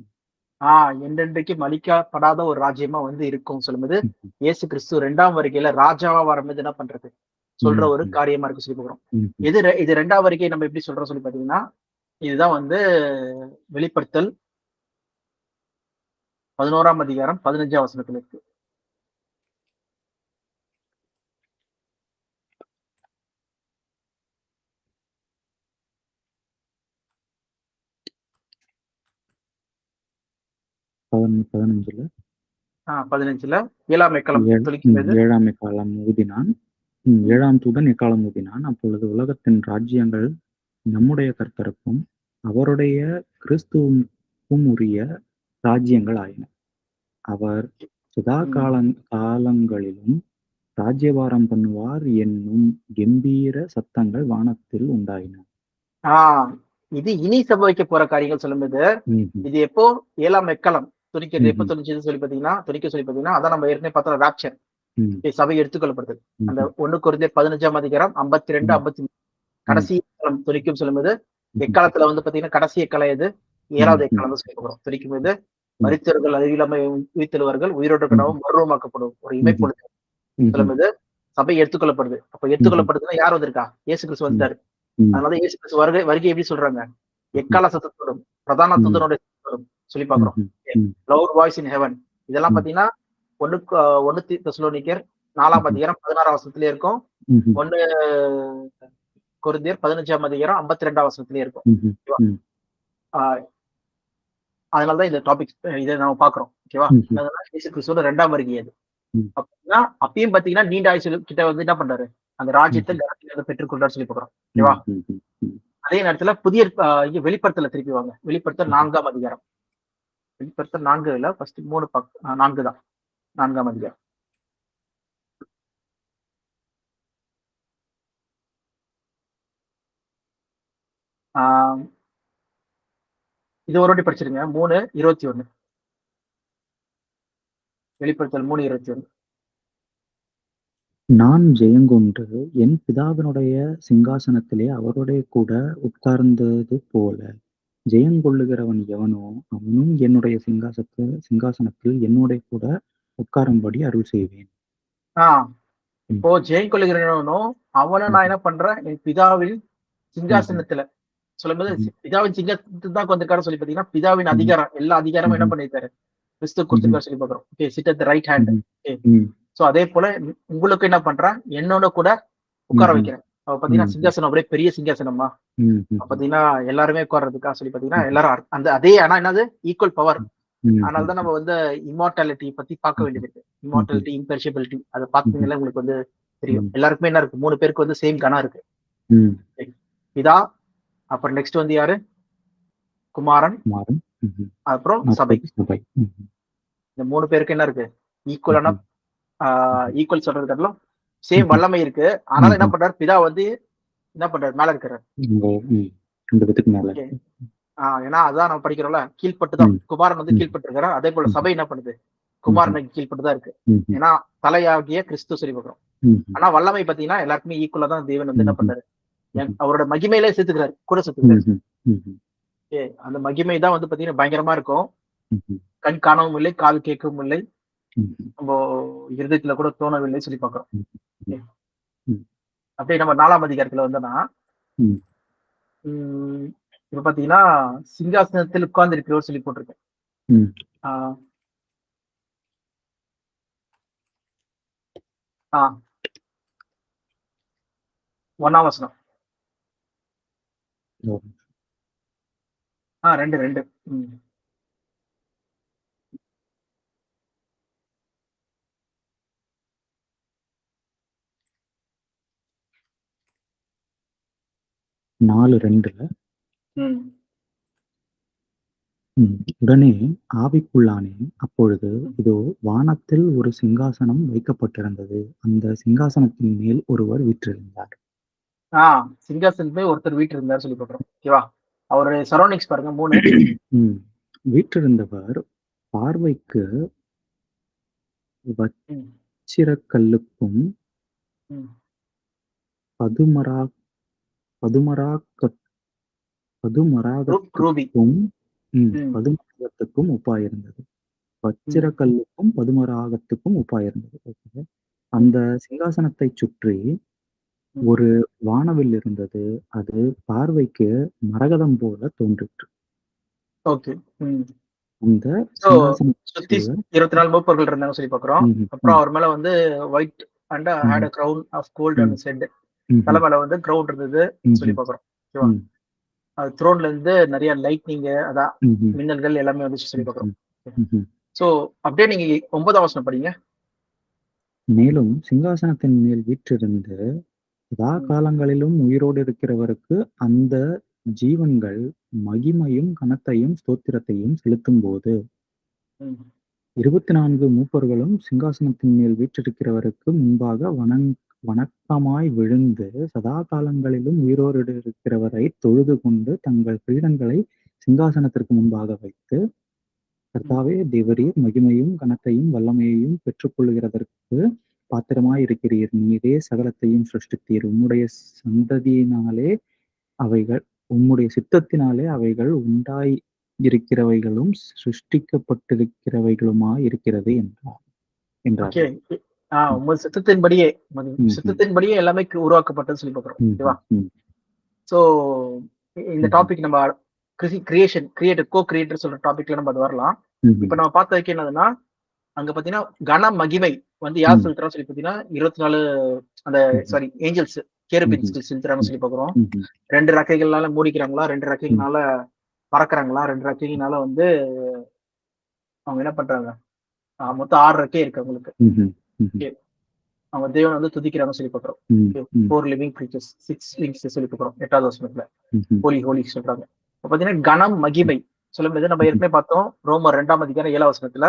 என்றென்றைக்கு அழிக்கப்படாத ஒரு ராஜ்யமா வந்து இருக்கும் சொல்லும்போது இயேசு கிறிஸ்து 2ஆம் வருகையில ராஜாவா வரும்போது என்ன பண்றது சொல்ற ஒரு காரியமா இருக்கு சொல்லி போகிறோம். இது 2ஆம் வருகை நம்ம எப்படி சொல்றோம் சொல்லி பாத்தீங்கன்னா இதுதான் வந்து வெளிப்படுத்தல் 11ஆம் அதிகாரம் 15ஆம் வசனத்துல இருக்கு. பதினஞ்சுல 7ஆம் எக்காலம் ஊதினான். 7ஆம் தூதன் எக்காலம் ஊதினான். அப்பொழுது உலகத்தின் ராஜ்யங்கள் நம்முடைய கர்த்தருக்கும் அவருடைய கிறிஸ்துவுக்கும் உரிய ராஜ்யங்கள் ஆயின. அவர் சதா காலங்களிலும் ராஜ்யபாரம் பண்ணுவார் என்னும் கம்பீர சத்தங்கள் வானத்தில் உண்டாயின. இது இனி சம்பவிக்க போற காரியங்கள் சொல்லும்போது இது எப்போ 7ஆம் எக்காலம் துணிக்கிறது எப்ப துணிச்சது சொல்லி பாத்தீங்கன்னா அதான் நம்ம ஏற்கனவே பார்த்தோம் ராப்சர் சபை எடுத்துக்கொள்ளப்படுது. அந்த 1 கொரிந்தியர் 15ஆம் அதிகாரம் 52 53 கடைசி எக்காலம் துணிக்கும் சொல்லும்போது எக்காலத்துல வந்து பாத்தீங்கன்னா கடைசி எக்காலம் எது? 7வது எக்காலம் சொல்லி போகிறோம். துணிக்கும் போது மரித்தவர்கள் அறிவில்லாம உயிர்த்தெழுவார்கள், உயிரோடு கனவும் மறுரூபமாக்கப்படும் ஒரு இமைப்பொழுது சொல்லும்போது சபை எடுத்துக்கொள்ளப்படுது. அப்ப எடுத்துக்கொள்ளப்படுதுன்னா யார் வந்திருக்கா? இயேசு கிறிஸ்து வந்துட்டாரு. அதனால இயேசு கிறிஸ்து வருகை எப்படி சொல்றாங்க? எக்கால சத்தத்தோடும் பிரதான தூதனோட சொல்லி பாக்குறோம். Loud voice in heaven. இதெல்லாம் பாத்தீங்கன்னா 1 தெசலோனிக்கர் 4ஆம் அதிகாரம் 16ஆம் வசனத்திலே இருக்கும். 1 கொரிந்தியர் 15ஆம் அதிகாரம் 52ஆம் வசனத்திலே இருக்கும். அதனாலதான் இந்த டாபிக் இதை நம்ம பாக்குறோம். ஓகேவா? இயேசு கிறிஸ்துவோட 2ஆம் வருகை அது. அப்படின்னா அப்பயும் பாத்தீங்கன்னா நீண்ட ஆயுசு கிட்ட வந்து என்ன பண்றாரு? அந்த ராஜ்யத்தை கனத்தை பெற்றுக்கொண்டார் சொல்லி பாக்குறோம். ஓகேவா? அதே நேரத்துல புதிய வெளிப்படுத்தல திருப்பி வாங்க. வெளிப்படுத்தல் 4ஆம் அதிகாரம். வெளிப்படுத்தல் 4 இல்ல, ஃபர்ஸ்ட் 3 4 தான். 4ஆம் அதிகாரம். இது ஒரு வாட்டி படிச்சிருங்க. 3:21. வெளிப்படுத்தல் 3:21. நான் ஜெயங்கொண்டு என் பிதாவினுடைய சிங்காசனத்திலே அவருடைய கூட உட்கார்ந்தது போல ஜெயங்கொள்ளுகிறவன் எவனோ அவனும் என்னுடைய சிங்காசனத்தில் என்னுடைய கூட உட்காரும்படி அருள் செய்வேன். இப்போ ஜெயம் கொள்ளுகிறவனோ அவனை நான் என்ன பண்றேன்? என் பிதாவின் சிங்காசனத்துல சொல்லும்போது பிதாவின் சிங்காசனத்துக்கு தான் வந்திருக்காரு சொல்லி பாத்தீங்கன்னா பிதாவின் அதிகாரம் எல்லா அதிகாரமும் என்ன பண்ணிருக்காரு? கிறிஸ்து கொடுத்துருக்காரு சொல்லி பாக்குறோம். Okay, sit at the right hand. So அதே போல உங்களுக்கு என்ன பண்றேன்? என்னோட கூட உட்கார வைக்கிறேன். பாத்தீங்கன்னா சிங்காசனம் அப்படியே பெரிய சிங்காசனமா பாத்தீங்கன்னா எல்லாருமே உட்கார்றதுக்கா சொல்லி பாத்தீங்கன்னா எல்லாரும் அந்த அதே ஆனா என்னது ஈக்குவல் பவர். அதனாலதான் நம்ம வந்து இம்மார்டாலிட்டி பத்தி பார்க்க வேண்டியது இருக்கு. இம்மார்டாலிட்டி, இம்பெரிஷபிலிட்டி அதை பாத்தீங்கன்னா உங்களுக்கு வந்து தெரியும். எல்லாருக்குமே என்ன இருக்கு? 3 பேருக்கு வந்து சேம் கணம் இருக்கு. இதா அப்புறம் நெக்ஸ்ட் வந்து யாரு? குமாரன், அப்புறம் சபை. இந்த 3 பேருக்கு என்ன இருக்கு? ஈக்குவலான ஈக்குவல் சொல்றது காட்டிலும் சேம் வல்லமை இருக்கு. அதனால என்ன பண்றாரு? பிதா வந்து என்ன பண்றாரு? மேல இருக்கிறார். ஏன்னா அதான் நம்ம படிக்கிறோம்ல, கீழ்ப்பட்டுதான். ம். குமாரன் வந்து ம். கீழ்ப்பட்டு இருக்காரு. அதே போல ம்ஹ்ம். சபை என்ன பண்ணுது? ம்ஹ்ம். குமாரனுக்கு கீழ்ப்பட்டு தான் இருக்கு. ம்ஹ்ம். ஏன்னா தலையாகிய கிறிஸ்து சொல்லி பார்க்கிறோம். ம்ஹ்ம். ஆனா வல்லமை பார்த்தீங்கன்னா, எல்லாருக்குமே ஈக்குவலா தான் தேவன் வந்து என்ன ம்ஹ்ம். பண்றாரு? ம்ஹ்ம். அவரோட மகிமையிலே சேர்த்துக்கிறாரு. கூட சேர்த்துக்கிறாரு. ம்ஹ்ம். ம்ஹ்ம். அந்த மகிமை தான் வந்து பார்த்தீங்கன்னா, பயங்கரமா இருக்கும். ம்ஹ்ம். கண் காணவும் இல்லை, காது கேட்கவும் இல்லை. ம்ஹ்ம். நம்ம இருதயத்துல கூட தோணவில்லை சொல்லி பார்க்கிறோம். ம். ம். ஓகே. ம். அப்படியே நம்ம 4ஆம் அதிகாரத்துல வந்தோம்னா, ம். ம் இப்ப பார்த்தீங்கன்னா, சிங்காசனத்தில் உட்கார்ந்திருக்கிறவர் சொல்லி போட்டிருக்கு. ம். ஆ, ஆ 1ஆம் வசனம். ஓ! 2, 2. ம். 4:2ல ம். உடனே ஆவிக்குள்ளானேன். அப்பொழுது ம். இதோ வானத்தில் ஒரு சிங்காசனம் வைக்கப்பட்டிருந்தது. அந்த சிங்காசனத்தின் மேல் ஒருவர் வீற்றிருந்தார். ஆ சிங்காசனத்துல ஒருத்தர் வீற்றிருந்தார் இருந்தாரு சொல்லி பார்க்கிறோம். ஓகேவா? அவருடைய சரவுண்டிங்ஸ் பாருங்க 3. ம். வீற்றிருந்தவர் பார்வைக்கு ம். வச்சிரக்கல்லுக்கும் ம். பதுமரா பதுமராக்கத் ரூபி. பதுமராகத்துக்கும் ம். பதுமராகத்துக்கும் ஒப்பாயிருந்தது. ம். வச்சிரக்கல்லுக்கும் பதுமராகத்துக்கும் ஒப்பாயிருந்தது. ஓகே. ம். அந்த சிங்காசனத்தைச் சுற்றி ம். ஒரு வானவில் இருந்தது. அது பார்வைக்கு மரகதம் போல தோன்றிற்று. ஓகே. ம். அந்த சோ சுத்தி சிங்காசனத்திற்கு 24 மூப்பர்கள் இருந்தாங்கன்னு சொல்லி பார்க்கிறோம். ம்ஹ்ம். அப்புறம் ம். அவர் மேல வந்து ஒயிட் அண்ட் ஹேட் ம்ஹ்ம். அ கிரவுன் ஆஃப் கோல்ட் ம். On his head. ம்ஹ்ம். தலை மேல வந்து கிரவுன் இருந்தது சொல்லி ம்ஹ்ம். பார்க்கிறோம். ஓகேவா? ம். அது த்ரோன்ல இருந்து நெறைய லைட்னிங் அதான் ம்ஹ்ம். மின்னல்கள் எல்லாமே வந்துச்சு சொல்லி பார்க்கிறோம். ம்ஹ்ம். ம்ஹ்ம். சோ அப்படியே நீங்க 9ஆம் வசனம் படிங்க. மேலும் சிங்காசனத்தின் மேல் வீற்றிருந்து சதா ம். காலங்களிலும் உயிரோடு இருக்கிறவருக்கு அந்த ஜீவன்கள் மகிமையும் கனத்தையும் ஸ்தோத்திரத்தையும் செலுத்தும்போது ம். 24 மூப்பர்களும் சிங்காசனத்தின் மேல் வீற்றிருக்கிறவருக்கு முன்பாக வணக்கமாய் விழுந்து சதா காலங்களிலும் உயிரோடு இருக்கிறவரை தொழுது கொண்டு தங்கள் கிரீடங்களை சிங்காசனத்திற்கு முன்பாக வைத்து, ம். கர்த்தாவே தேவரீர் மகிமையும் கனத்தையும் வல்லமையையும் பெற்றுக்கொள்கிறதற்கு பாத்திரமாய் இருக்கிறீர். நீரே சகலத்தையும் சிருஷ்டித்தீர். உம்முடைய சந்ததியினாலே அவைகள் உம்முடைய சித்தத்தினாலே அவைகள் உண்டாயிருக்கிறவைகளும் சிருஷ்டிக்கப்பட்டிருக்கிறவைகளுமாய் இருக்கிறது ஓகே. என்றார்கள். ம். உங்க சித்தத்தின்படியே ம்ஹ்ம். சித்தத்தின்படியே எல்லாமே உருவாக்கப்பட்டதுன்னு சொல்லி பார்க்கிறோம். ஓகேவா? ம்ஹ்ம். ம். சோ இந்த ம்ஹ்ம். டாபிக் நம்ம கிரியேட்டர் கிரியேட்டர் சொல்ற டாபிக்ல நம்ம அது வரலாம். ம்ஹ்ம். இப்ப நம்ம பார்த்த வரைக்கும் என்னதுன்னா, அங்க பார்த்தீங்கன்னா, கன மகிமை வந்து யார் ம். செலுத்துறான்னு சொல்லி பார்த்தீங்கன்னா, 24 அந்த ம்ஹ்ம். சாரி ஏஞ்சல்ஸ் ம்ஹ்ம். கேருபீன்ஸ்கள் செலுத்துறாங்கன்னு சொல்லி பார்க்கிறோம். ம்ஹ்ம். 2 ரெக்கைகள்னால மூடிக்கிறாங்களா? 2 ம். ரெக்கைகள்னால பறக்குறாங்களா? 2 ரெக்கைகள்னால வந்து அவங்க என்ன பண்றாங்க? மொத்தம் 6 ரெக்கை இருக்கு அவங்களுக்கு. ம்ஹ்ம். ம்ஹ்ம். ஓகே. அவங்க தேவன வந்து துதிக்கிறாங்கன்னு சொல்லி பார்க்கிறோம். ம். ஓகே. ம். 4 லிவிங் கிரீச்சர்ஸ், 6 விங்ஸ் சொல்லி பார்க்கிறோம். 8வது வசனத்துல. ம்ஹ்ம். ஹோலி, ஹோலி சொல்றாங்க. இப்ப பார்த்தீங்கன்னா, கனம், மகிமை சொல்லும்போது நம்ம ம்ஹ்ம். ஏற்கனவே பார்த்தோம். ரோமர் 2ஆம் அதிகாரம் 7ஆம் வசனத்துல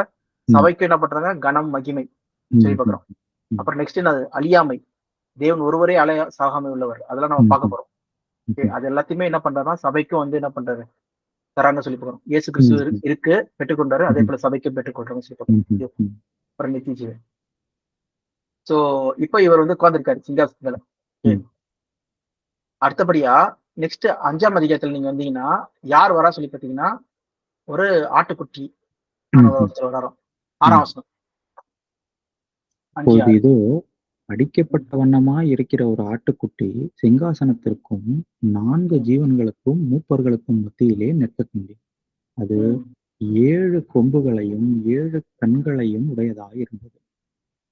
ம். சபைக்கு என்ன பண்றாங்க? கனம், மகிமை சொல்லி ம்ஹ்ம். பார்க்கிறோம். ம். அப்புறம் நெக்ஸ்ட் என்னது? அழியாமை. தேவன் ஒருவரே அலையா சாகாமை உள்ளவர். அதெல்லாம் நம்ம பார்க்க ம்ஹ்ம். போறோம். ஓகே. ம்ஹ்ம். அது எல்லாத்தையுமே என்ன பண்றாருன்னா, சபைக்கும் வந்து என்ன பண்றாரு? தராங்கன்னு சொல்லி பார்க்கிறோம். இயேசு கிறிஸ்து ம்ஹ்ம். இருக்கு, பெற்றுக்கொண்டாரு. அதே ம்ஹ்ம். போல சபைக்கும் பெற்றுக்கொள்றாங்கன்னு சொல்லி பார்க்கிறோம். ம்ஹ்ம். ஐயோ! ம். அப்புறம் நித்திய ஜீவன். சோ, இப்ப இவர் வந்து உட்கார்ந்திருக்காரு சிங்காசனத்துல. ஓகே. ம். அடுத்தபடியா நெக்ஸ்ட் 5ஆம் அதிகாரத்துல நீங்க வந்தீங்கன்னா, யார் வரா சொல்லி பார்த்தீங்கன்னா, ஒரு ஆட்டுக்குட்டி ஆனவர் ம்ஹ்ம். ஒருத்தர் வராராம். ம். 6ஆம் வசனம். 5, அப்பொழுது 6. இதோ ம். அடிக்கப்பட்ட வண்ணமாய் இருக்கிற ஒரு ஆட்டுக்குட்டி சிங்காசனத்திற்கும் 4 ம். ஜீவன்களுக்கும் மூப்பர்களுக்கும் மத்தியிலே நிற்கக் கண்டேன். அது ம். 7 கொம்புகளையும் 7 கண்களையும் உடையதாய் இருந்தது.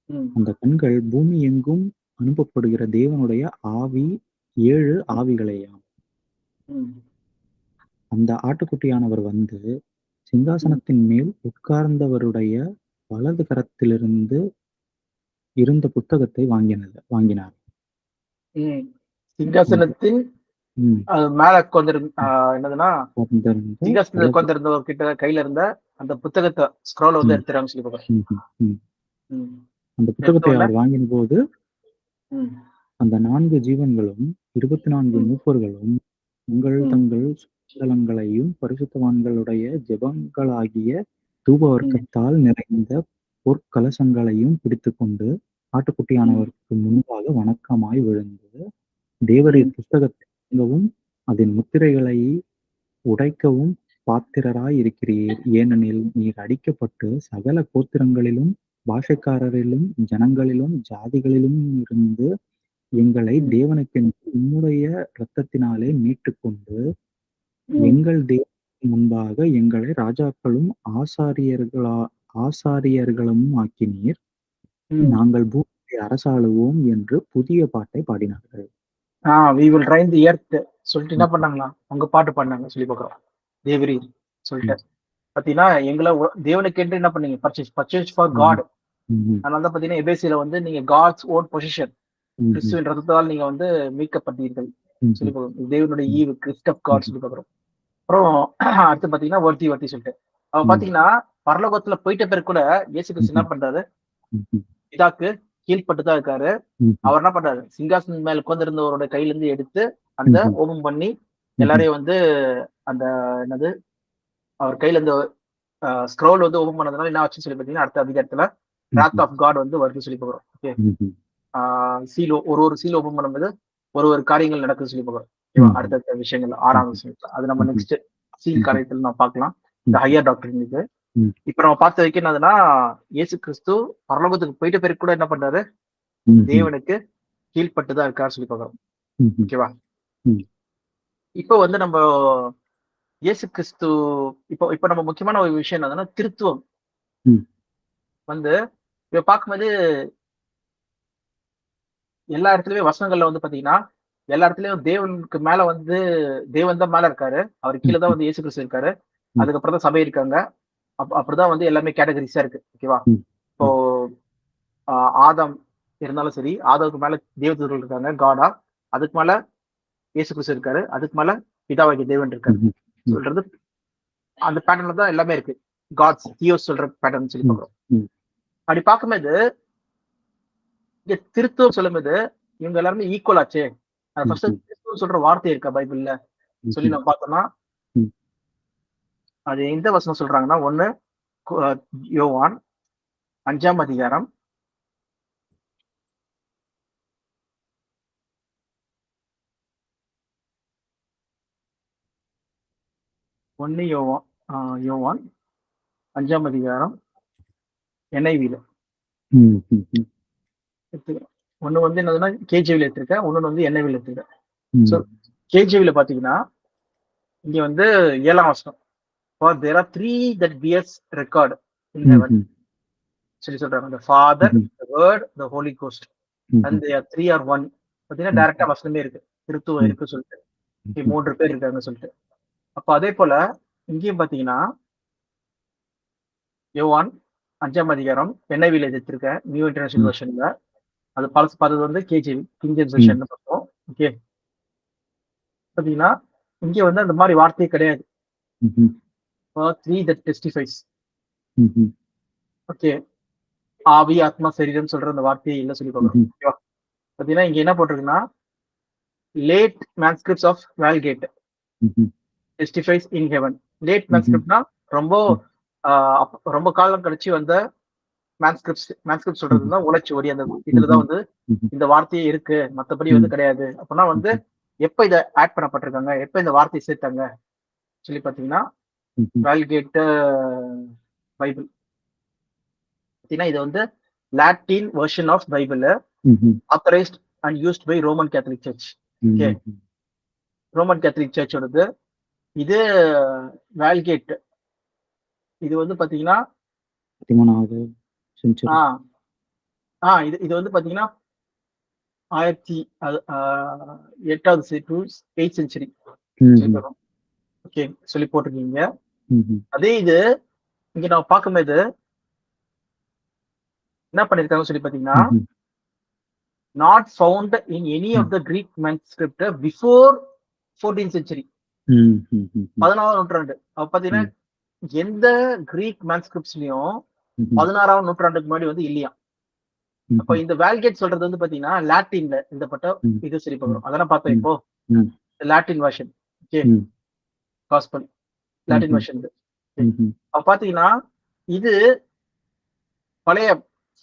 ம். அந்த கண்கள் பூமி எங்கும் அனுப்பப்படுகிற தேவனுடைய ஆவி 7 ம். ஆவிகளேயாம். ம். அந்த ஆட்டுக்குட்டியானவர் வந்து ம். சிங்காசனத்தின் மேல் உட்கார்ந்தவருடைய வலது கரத்திலிருந்து இருந்த புத்தகத்தை வாங்கினார். ம். அந்த சிங்காசனத்தின் ம். மேல என்னதுன்னா, உட்கார்ந்திருந்த சிங்காசனத்துல வலது உட்கார்ந்திருந்தவர் கிட்ட கையில இருந்த அந்த புத்தகத்த ஸ்க்ரோல வந்து ம். எடுத்துறாங்கன்னு சொல்லி பார்க்கிறோம். ம்ஹ்ம். ம். ம். அந்த எடுத்த புத்தகத்தை உடனே அவர் வாங்கினபோது ம். அந்த 4 ஜீவன்களும் 24 ம். மூப்பர்களும் தங்கள் ம். தங்கள் மண்டலங்களையும் பரிசுத்தவான்களுடைய ஜெபங்களாகிய தூப வர்க்கத்தால் நிறைந்த பொற்கலசங்களையும் பிடித்துக்கொண்டு ஆட்டுக்குட்டியானவருக்கு முன்பாக வணக்கமாய் விழுந்து, தேவரீர் புஸ்தகத்தை வாங்கவும் அதன் முத்திரைகளை உடைக்கவும் பாத்திரராய் இருக்கிறீர். ஏனெனில் நீர் அடிக்கப்பட்டு சகல கோத்திரங்களிலும் பாஷைக்காரரிலும் ஜனங்களிலும் ஜாதிகளிலும் இருந்து எங்களை தேவனுக்கென்று உம்முடைய இரத்தத்தினாலே மீட்டுக்கொண்டு எங்கள் தேவனுக்கு முன்பாக எங்களை ராஜாக்களும் ஆசாரியர்களும் ஆக்கினீர். நாங்கள் பூமியை அரசாளுவோம் என்று புதிய பாட்டை பாடினார்கள். we will reign the earth சொல்லிட்டு என்ன பண்ணாங்களா, அவங்க பாட்டு பாடினாங்க சொல்லி பார்க்கிறோம். தேவரீர் சொல்லிட்டு பாத்தீங்கன்னா எங்களை தேவனுக்கு என்று என்ன பண்ணீங்க, பர்ச்சேஸ் ஃபார் காட். அதனாலதான் பாத்தீங்கன்னா எபேசியில வந்து நீங்க காட்ஸ் ஓன் பொசிஷன், கிறிஸ்துவின் ரத்தத்தால் நீங்க வந்து மீட்கப்பட்டீர்கள் சொல்லி பார்க்கிறோம். தேவனுடைய ஈவு, கிறிஸ்ட் ஆஃப் காட் சொல்லி பார்க்கிறோம். அப்புறம் அடுத்து பாத்தீங்கன்னா வர்த்தி சொல்லிட்டு அவன் பாத்தீங்கன்னா பரலோகத்துல போயிட்ட பேர் கூட இயேசு கிறிஸ்து என்ன பண்றாரு, பிதாக்கு கீழ்பட்டுதான் இருக்காரு. அவர் என்ன பண்றாரு, சிங்காசன் மேல உட்கார்ந்திருந்தவரோட கையில இருந்து எடுத்து அந்த ஓபன் பண்ணி எல்லாரையும் வந்து அந்த என்னது அவர் கையில இருந்து ஸ்க்ரோல் வந்து ஓபன் பண்ணதுனால என்ன ஆச்சுன்னு சொல்லி பாத்தீங்கன்னா அடுத்த அதிகாரத்துல ராத் ஆஃப் காட் வந்து வருது சொல்லி போகிறோம். ஓகே, சீல் ஒரு சீல் ஓபன் பண்ணும்போது ஒரு காரியங்கள் நடக்குது சொல்லி போகிறோம். அடுத்த விஷயங்கள் 6ஆம் விஷயத்துல அது நம்ம நெக்ஸ்ட் சீல் காரியத்துல நான் பார்க்கலாம். இந்த ஹையர் டாக்டர் இது இப்ப நம்ம பார்த்த வைக்க என்னதுன்னா, இயேசு கிறிஸ்து பரலோகத்துக்கு போயிட்ட பேருக்கு கூட என்ன பண்றாரு, தேவனுக்கு கீழ்பட்டுதான் இருக்காரு சொல்லி பார்க்கிறோம். ஓகேவா, இப்ப வந்து நம்ம இயேசு கிறிஸ்து இப்ப நம்ம முக்கியமான ஒரு விஷயம் என்னதுன்னா திருத்துவம் வந்து இப்ப பார்க்கும்போது எல்லா இடத்துலயுமே வசனங்கள்ல வந்து பாத்தீங்கன்னா எல்லா இடத்துலயும் தேவனுக்கு மேல வந்து தேவன் தான் மேல இருக்காரு, அவர் கீழே தான் வந்து இயேசு கிறிஸ்து இருக்காரு, அதுக்கப்புறம் தான் சபை இருக்காங்க. அப்படிதான் வந்து எல்லாமே கேட்டகரிஸா இருக்கு. ஓகேவா, இப்போ ஆதாம் இருந்தாலும் சரி, ஆதாமுக்கு மேல தேவதூதர்கள் இருக்காங்க காடா, அதுக்கு மேல இயேசு கிறிஸ்து இருக்காரு, அதுக்கு மேல பிதாவாகிய தேவன் இருக்காரு சொல்றது அந்த பேட்டர்ன்ல தான் எல்லாமே இருக்கு. காட்ஸ் தியோஸ் சொல்ற பேட்டர்ன் சொல்லி பார்க்கிறோம். அப்படி பார்க்கும்போது இங்க திருத்துவம் சொல்லும்போது இவங்க எல்லாருமே ஈக்குவல் ஆச்சு. திருத்துவம் சொல்ற வார்த்தை இருக்கா பைபிள்ல சொல்லி நம்ம பார்த்தோம்னா அது எந்த வசனம் சொல்றாங்கன்னா, 1 யோவான் 5ஆம் அதிகாரம் 1 யோவான் 5ஆம் அதிகாரம் NIV-ல ஒண்ணு வந்து என்னதுன்னா KJV-ல எடுத்திருக்கேன், ஒண்ணு வந்து NIV-ல எடுத்திருக்கேன். சோ KJV-ல பாத்தீங்கன்னா இங்க வந்து 7ஆம் வசனம், for there are 3 that bears record in heaven சொல்லி சொல்றாங்க. the Father, the Word, the Holy Ghost, and they are 3 are 1. பாத்தீங்கன்னா டைரக்டா வசனமே இருக்கு, திருத்துவம் இருக்கு சொல்லிட்டு 3 பேர் இருக்காங்க சொல்லிட்டு. அப்ப அதே போல இங்கேயும் பாத்தீங்கன்னா யோவான் 5ஆம் அதிகாரம் NIV-ல எடுத்திருக்கேன், நியூ இன்டர்நேஷனல் வெர்ஷன்ல. அது பழசு பார்த்தது வந்து KJV, கிங் ஜேம்ஸ் வெர்ஷன் பார்த்தோம். ஓகே, பாத்தீங்கன்னா இங்க வந்து அந்த மாதிரி வார்த்தையே கிடையாது. 3 that testifies. ஓகே, ஆவி ஆத்மா சரீரம் சொல்ற அந்த வார்த்தையே இல்ல சொல்லி பார்க்கிறோம். ஓகேவா, பாத்தீங்கன்னா இங்க என்ன போட்டிருக்குன்னா late manuscripts of Vulgate testifies in heaven. Late மேன்ஸ்கிரிப்ட்னா ரொம்ப காலம் கழிச்சு வந்த மேன்ஸ்கிரிப்ட் சொல்றதுதான் உழைச்சுவடி. அந்த இதுலதான் வந்து இந்த வார்த்தையே இருக்கு, மத்தபடி வந்து கிடையாது. அப்படின்னா வந்து எப்ப இதை ஆட் பண்ணப்பட்டிருக்காங்க, எப்ப இந்த வார்த்தையை சேர்த்தாங்க சொல்லி பாத்தீங்கன்னா வால்கேட் பைபிள் பாத்தீங்கன்னா இது வந்து Latin version of Bible, authorised and used by Roman Catholic church. Okay, Roman Catholic சர்ச்சோடது இது வால்கேட். இது வந்து பாத்தீங்கன்னா இது வந்து பாத்தீங்கன்னா 8th செஞ்சுரி ஓகே சொல்லி போட்டிருக்கீங்க. அதே இது இங்க நான் பார்க்கும்போது என்ன பண்ணிருக்காங்க சொல்லி பாத்தீங்கன்னா not found in any of the Greek manuscript before 14th century, 16ஆம் நூற்றாண்டு. அப்ப பாத்தீங்கன்னா எந்த கிரீக் மேனுஸ்கிரிப்ட்ஸ்லயும் 16ஆம் நூற்றாண்டுக்கு முன்னாடி வந்து இல்லையா. அப்ப இந்த வால்கேட் சொல்றது வந்து பாத்தீங்கன்னா லாட்டின்ல எழுதப்பட்ட இது சரி பண்ணும். அதெல்லாம் பார்த்தோம் இப்போ Latin version. Okay, gospel Latin ம்ஹ்ம். வெர்ஷன். ம்ஹ்ம். அப்ப பாத்தீங்கன்னா இது பழைய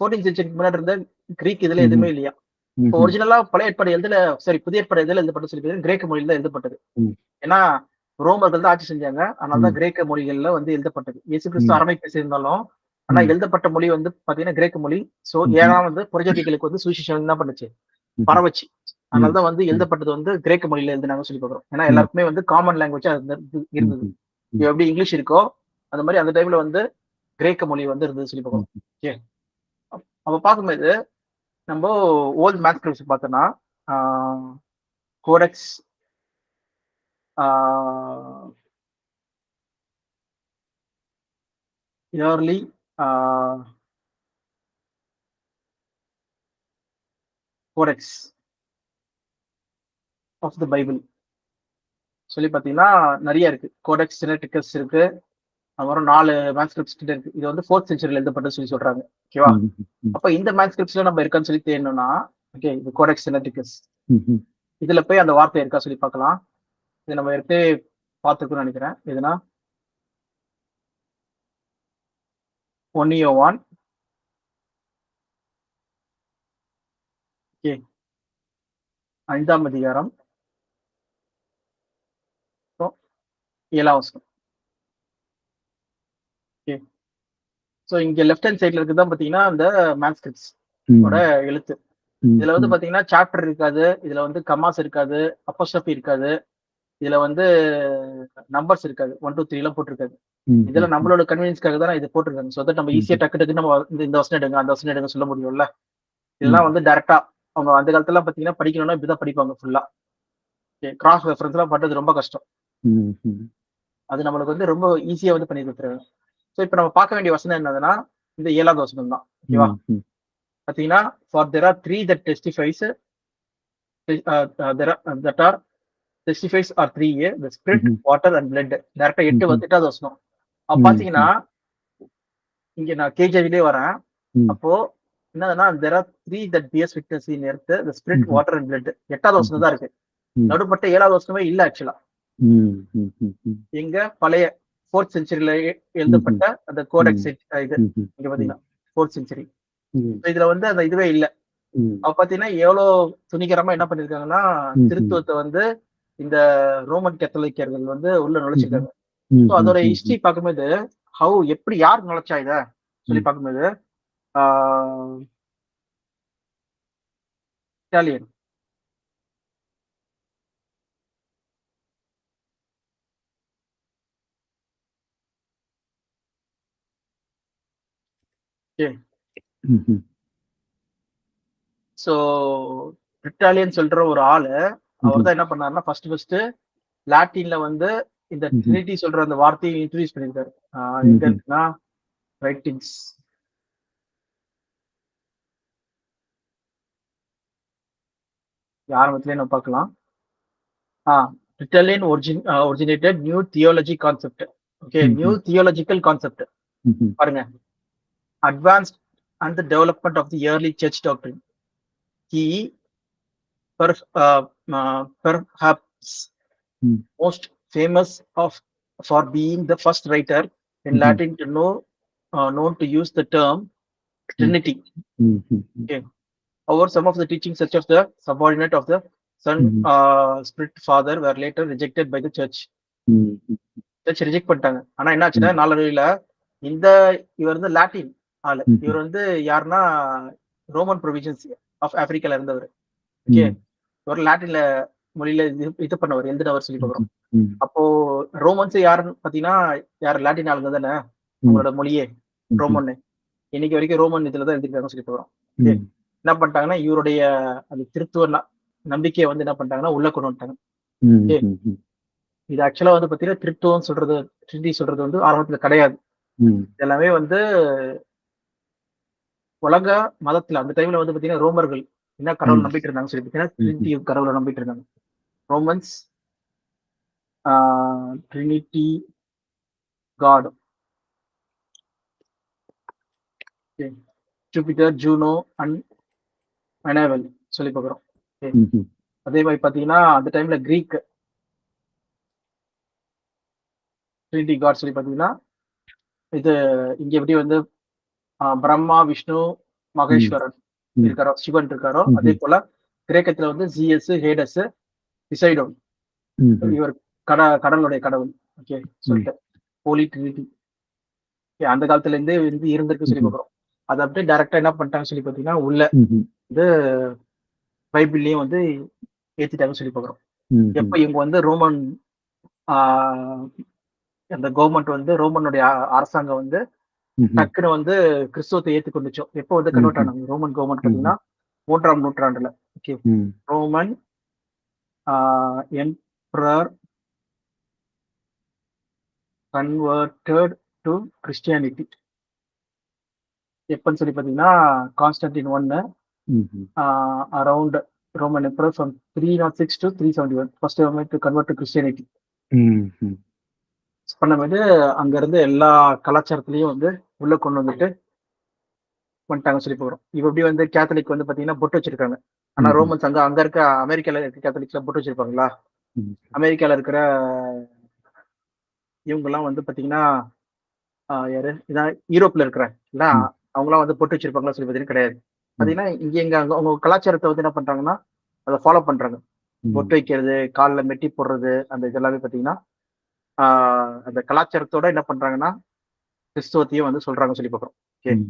14th செஞ்சுரிக்கு முன்னாடி இருந்த கிரீக் இதுல எதுவுமே ம்ஹ்ம். இல்லையா. இப்போ ம்ஹ்ம். ஒரிஜினலா பழைய ஏற்பாடு எழுதல, சரி புதிய ஏற்பாடு எதுல எழுதப்பட்டது சொல்லி பார்த்தீங்கன்னா கிரேக்க மொழியில தான் எழுதப்பட்டது. ம். ஏன்னா ரோமர்கள் தான் ஆட்சி செஞ்சாங்க. அதனால தான் ம். கிரேக்க மொழிகள்ல வந்து எழுதப்பட்டது. இயேசு கிறிஸ்து ம். அரமைக் பேசியிருந்தாலும், ஆனா ம். எழுதப்பட்ட மொழி வந்து பாத்தீங்கன்னா கிரேக்க மொழி. சோ ம்ஹ்ம். ஏன்னா வந்து புறஜாதிகளுக்கு வந்து சுவிசேஷம் என்ன பண்ணுச்சு, ம்ஹ்ம். பரவச்சு. அதனால ம். தான் வந்து ம். எழுதப்பட்டது வந்து கிரேக்க மொழியில எழுதுனாங்கன்னு சொல்லி பார்க்கிறோம். ஏன்னா ம். எல்லாருக்குமே வந்து காமன் லாங்குவேஜா இருந்தது. ம்ஹ்ம். இப்ப ம். எப்படி இங்கிலீஷ் இருக்கோ, அந்த மாரி அந்த டைம்ல வந்து கிரேக்க மொழி வந்து இருந்ததுன்னு சொல்லி பார்க்கிறோம். ம். ஓகே. அப்ப பார்க்கும்போது நம்ம ஓல்ட் மேனுஸ்கிரிப்ட்ஸ் பார்த்தோம்னா, ah codex, ah early, ah codex of the Bible சொல்லி பார்த்தீங்கன்னா, நெறைய இருக்கு. கோடெக்ஸ் சினெடிகஸ் இருக்கு. அப்புறம் 4 மேனுஸ்கிரிப்ட்ஸ் கிட்ட இருக்கு. இது வந்து 4th செஞ்சுரில எழுதப்பட்டதுன்னு சொல்லி சொல்றாங்க. ஓகேவா? ம்ஹ்ம். ம். அப்ப இந்த மேனுஸ்கிரிப்ட்ஸ்ல நம்ம இருக்கான்னு சொல்லி தேடணும்னா, ஓகே இது கோடெக்ஸ் சினெடிகஸ். ம்ஹ்ம். இதுல போய் அந்த வார்த்தை இருக்கா சொல்லி பார்க்கலாம். இது நம்ம ஏற்கனவே பார்த்திருக்கோம்னு நெனைக்கிறேன். எதுனா 1 யோவான், ஓகே 5ஆம் அதிகாரம், அப்புறம் 7ஆம் வசனம். ஓகே. சோ இங்க லெஃப்ட் ஹேண்ட் சைடுல இருக்கிறது தான் பார்த்தீங்கன்னா, அந்த மேனுஸ்கிரிப்ட்ஸ் ஓட ம். எழுத்து. ம். இதுல வந்து ம். பார்த்தீங்கன்னா, சாப்டர் இருக்காது. இதுல வந்து கமாஸ் இருக்காது. அப்போஸ்ட்ரோபி இருக்காது. இதுல வந்து நம்பர்ஸ் இருக்காது. 1, 2, 3லாம் போட்டிருக்காது. ம். இதெல்லாம் ம். நம்மளோட கன்வீனியன்ஸ்க்காக தான் இது போட்டிருக்காங்க. சோ தட் நம்ம ஈஸியா ம்ஹ்ம். டக்கு டக்குன்னு நம்ம இந்த வசனம் எடுங்க, அந்த வசனம் எடுங்க சொல்ல முடியும்ல. இதெல்லாம் ம். வந்து டைரக்ட்டா அவங்க அந்த காலத்துலலாம் பார்த்தீங்கன்னா, படிக்கணும்னா இப்படிதான் படிப்பாங்க ஃபுல்லா. ஓகே. கிராஸ் ரெஃபரன்ஸ்லாம் பண்றது ரொம்ப கஷ்டம். ம்ஹ்ம். அது நம்மளுக்கு வந்து ரொம்ப ஈஸியா வந்து பண்ணி குடுத்துருவாங்க. சோ இப்ப நம்ம பார்க்க வேண்டிய வசனம் என்னதுன்னா, இந்த 7வது வசனம் தான். ஓகேவா? ம்ஹ்ம். பார்த்தீங்கன்னா, "for there are 3 that testifies there are that are testifies are 3 the spirit, hmm. Water and blood." டைரக்ட்டா ம்ஹ்ம். 8வது வசனம். அப்ப பார்த்தீங்கன்னா, ம்ஹ்ம். இங்க நான் கேஜேவிலே வரேன். ம். அப்போ என்னதுன்னா, "there are 3 that bears witness in earth, the spirit, hmm. Water and blood." 8வது வசனம் ம்ஹ்ம். தான் இருக்கு. ம். நடுப்பட்ட 7வது வசனமே இல்ல ஆக்சுவலா. ம். ம். ம். எங்க பழைய 4th செஞ்சுரில ம்ஹ்ம். எழுதப்பட்ட அந்த கோடெக்ஸ் ம். இது. ம்ஹ்ம். இங்க ம். பார்த்தீங்கன்னா, 4th செஞ்சுரி. ம். இதுல வந்து அந்த இதுவே இல்ல. ம். அப்ப பார்த்தீங்கன்னா, எவ்வளோ துணிகரமா என்ன பண்ணியிருக்காங்கன்னா, ம்ஹ்ம். திருத்துவத்த வந்து இந்த ரோமன் கத்தோலிக்கர்கள் வந்து உள்ள ம்ஹ்ம். நுழைச்சிருக்காங்க. ஸோ அதோட ம்ஹ்ஹ்ஹ்ம். ஹிஸ்டரி பார்க்கும்போது, எப்படி யார் நுழைச்சா இத? சொல்லி ம். பார்க்கும்போது, ஆ இட்டாலியன். ஓகே. ம்ஹ்ம். ஸோ இட்டாலியன் சொல்ற ஒரு ஆளு, அவர் ம்ஹ்ம். தான் என்ன பண்ணாருன்னா, ஃபர்ஸ்ட் லாட்டின்ல வந்து இந்த ம்ஹ்ம். ட்ரினிட்டி சொல்ற அந்த வார்த்தைய இன்ட்ரோடியூஸ் பண்ணியிருக்காரு. எங்க ம்ஹ்ம். இருக்குன்னா, ரைட்டிங்ஸ் ஆரம்பத்திலேயே நம்ம பார்க்கலாம். ஆ Italian originated new theology concept. Okay, new ம்ஹ்ம். theological concept. ம்ஹ்ம். பாருங்க. Advanced and the development of the early church doctrine. He perhaps ம். most famous of for being the first writer in ம்ஹ்ம். Latin to known to use the term ம். Trinity. ம்ஹ்ம். Okay. However, some of the teachings, such as the subordinate of the Son, ம்ஹ்ம். Spirit, Father, were later rejected by the church. ம்ஹ்ம். Search reject பண்ணிட்டாங்க. ஆனா என்ன ஆச்சுன்னா, ம். நாளடைவில இந்த இவர் வந்து லாட்டின் ஆளு. ம்ஹ்ம். இவர் வந்து யாருன்னா, ரோமன் ப்ரொவின்ஸ் ஆஃப் ஆப்பிரிக்கால இருந்தவரு. ஓகே. ம். இவர் லாட்டின்ல மொழியில இது பண்ணவர், எழுதினவர் சொல்லி பார்க்கிறோம். ம்ஹ்ம். ம். அப்போ ரோமன்ஸ் யாருன்னு பார்த்தீங்கன்னா, யார் லாட்டின் ஆளுங்க தானே. ம். அவங்களோட மொழியே ம்ஹ்ம். ரோமன்னு. இன்னைக்கு வரைக்கும் ரோமன் இதுல தான் எழுதிருக்காங்கன்னு சொல்லி பார்க்கிறோம். ஓகே. ம். என்ன பண்ணிட்டாங்கன்னா, இவருடைய அந்த திருத்துவ நம்பிக்கைய வந்து என்ன பண்ணிட்டாங்கன்னா, உள்ள கொண்டு வந்துட்டாங்க. ஓகே. ம்ஹ்ஹ்ம். இது ஆக்சுவலா வந்து பார்த்தீங்கன்னா, திருத்துவம் சொல்றது, ட்ரினிட்டி சொல்றது வந்து ஆரம்பத்துல கிடையாது. ம். எல்லாமே வந்து உலக மதத்துல அந்த டைம்ல வந்து பாத்தீங்கன்னா ரோமர்கள் என்ன கடவுள் ம். நம்பிட்டு இருந்தாங்க சொல்லி பாத்தீங்கன்னா ம்ஹ்ம். ட்ரினிட்டி கடவுளை நம்பிட்டு இருந்தாங்க. Romans Trinity God, Jupiter, Juno and Minerva சொல்லி பார்க்குறோம். ம்ஹ்ம். அதே மாதிரி பாத்தீங்கன்னா அந்த டைம்ல கிரீக் ட்ரினிட்டி காட் சொல்லி பார்த்தீங்கன்னா, இது இங்க எப்படி வந்து பிரம்மா, விஷ்ணு, மகேஸ்வரன் ம். இருக்காரோ, சிவன் இருக்காரோ, ம்ஹ்ம். அதே போல கிரேக்கத்துல வந்து ஜியஸ், ஹேடஸ், பிசைடோன் ம்ஹ்ம். இவர் கடலுடைய கடவுள். ஓகே ம். சொல்லிட்டு ஹோலி ட்ரினிட்டி அந்த காலத்துல இருந்தே வந்து இருந்திருக்கு சொல்லி ம்ஹ்ம். பார்க்குறோம். அதை அப்படியே டைரக்டா என்ன பண்ணிட்டாங்க சொல்லி பார்த்தீங்கன்னா, உள்ள ம்ஹ்ம். வந்து பைபிள்லயும் வந்து ஏத்திட்டாங்கன்னு சொல்லி பார்க்குறோம். ம்ஹ்ம். எப்ப இவங்க வந்து ரோமன் ஆஹ் அந்த கவர்மெண்ட் வந்து ரோமனுடைய அரசாங்கம் வந்து ம்ஹ்ம். டக்குன்னு வந்து கிறிஸ்துவத்தை ஏற்றுக்கொண்டுச்சோம். எப்போ வந்து கன்வெர்ட் ம்ஹ்ம். ஆனாங்க ரோமன் கவர்மெண்ட் ம்ஹ்ம். பார்த்தீங்கன்னா 3ஆம் நூற்றாண்டுல. ஓகே ம். Roman emperor converted to Christianity எப்பன்னு சொல்லி பார்த்தீங்கன்னா கான்ஸ்டன்டின் 1 ம்ஹ்ம். Around Roman emperor from 306 to 371 first to convert to Christianity ம்ஹ்ம். பண்ணும்போது அங்க இருந்து எல்லா கலாச்சாரத்திலையும் வந்து உள்ள கொண்டு வந்துட்டாங்க சொல்லி போகிறோம். இப்ப எப்படி வந்து கேத்தலிக் வந்து பாத்தீங்கன்னா பொட்டு வச்சிருக்காங்க. ஆனா ம்ஹ்ம். ரோமன்ஸ் அங்க இருக்க அமெரிக்கால இருக்க கேத்தலிக்ஸ்ல பொட்டு வச்சிருப்பாங்களா? ம். அமெரிக்கால இருக்கிற இவங்க எல்லாம் வந்து பாத்தீங்கன்னா யாரு இதான் யூரோப்ல இருக்கிறாங்க ம். அவங்கலாம் வந்து பொட்டு வச்சிருப்பாங்களா சொல்லி பாத்தீங்கன்னா கிடையாது. ம். பாத்தீங்கன்னா இங்க எங்க அங்க அவங்க கலாச்சாரத்தை வந்து என்ன பண்றாங்கன்னா அதை ஃபாலோ பண்றாங்க. ம். பொட்டு வைக்கிறது, காலில் மெட்டி போடுறது, அந்த இதெல்லாமே பாத்தீங்கன்னா அந்த கலாச்சாரத்தோட என்ன பண்றாங்கன்னா கிறிஸ்துவத்தையும் வந்து சொல்றாங்க சொல்லி பார்க்குறோம். ஓகே ம்.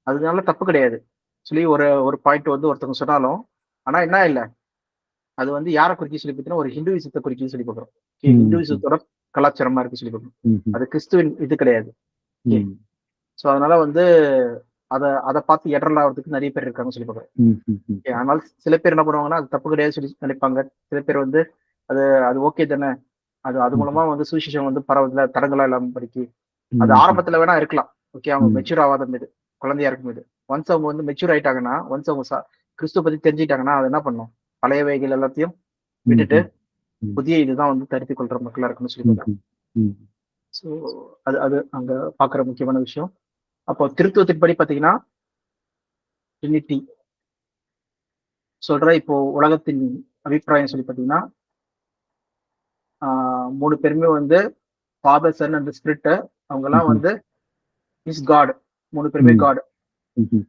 அதனால தப்பு கிடையாது சொல்லி ஒரு ஒரு பாயிண்ட் வந்து ஒருத்தவங்க சொன்னாலும், ஆனா என்ன இல்ல அது வந்து யாரை குறிக்க சொல்லி பார்த்தீங்கன்னா ஒரு ஹிந்துவிசத்தை குறிக்க சொல்லி பார்க்குறோம். ஓகே ம்ஹ்ம். ஹிந்துவிசத்தோட கலாச்சாரமா இருக்கு சொல்லி பார்க்குறோம். ம்ஹ்ம். அது கிறிஸ்துவின் இது கிடையாது. ஓகே ம். ஸோ அதனால வந்து அதை பார்த்து இடரல் ஆகிறதுக்கு நிறைய பேர் இருக்காங்கன்னு சொல்லி பார்க்குறோம். ம்ஹ்ம். ஓகே அதனால சில பேர் என்ன பண்ணுவாங்கன்னா அது தப்பு கிடையாது சொல்லி நினைப்பாங்க. சில பேர் வந்து அது அது ஓகே தானே, அது ம்ஹ்ம். மூலமா வந்து சுவிசேஷம் வந்து பரவதுல தடங்களா இல்லாம படிக்கு. அது ம்ஹ்ம். ஆரம்பத்துல வேணா இருக்கலாம். ஓகே அவங்க ம். மெச்சூர் ஆகாத மீது குழந்தையா இருக்கும் போது ஒன்ஸ் அவங்க வந்து மெச்சூர் ஆயிட்டாங்கன்னா, ஒன்ஸ் அவங்க கிறிஸ்துவ பத்தி தெரிஞ்சுக்கிட்டாங்கன்னா அது என்ன பண்ணும், பழையவைகள் எல்லாத்தையும் விட்டுட்டு ம்ஹ்ம். ம். புதிய இதுதான் வந்து தரித்து கொள்ற மக்களா இருக்குன்னு சொல்லி பார்க்குறோம். ம்ஹ்ம். ம். ஸோ அது அது அங்க பார்க்குற முக்கியமான விஷயம். அப்போ திருத்துவத்தின் படி பார்த்தீங்கன்னா ட்ரினிட்டி சொல்ற இப்போ உலகத்தின் அபிப்பிராயம் சொல்லி பார்த்தீங்கன்னா 3 பேருமே வந்து ஃபாதர், சன் அண்ட் ஸ்பிரிட் அவங்கெல்லாம் ம்ஹ்ம். வந்து இஸ் காட். 3 பேருமே ம். காட். ம்ஹ்ம்.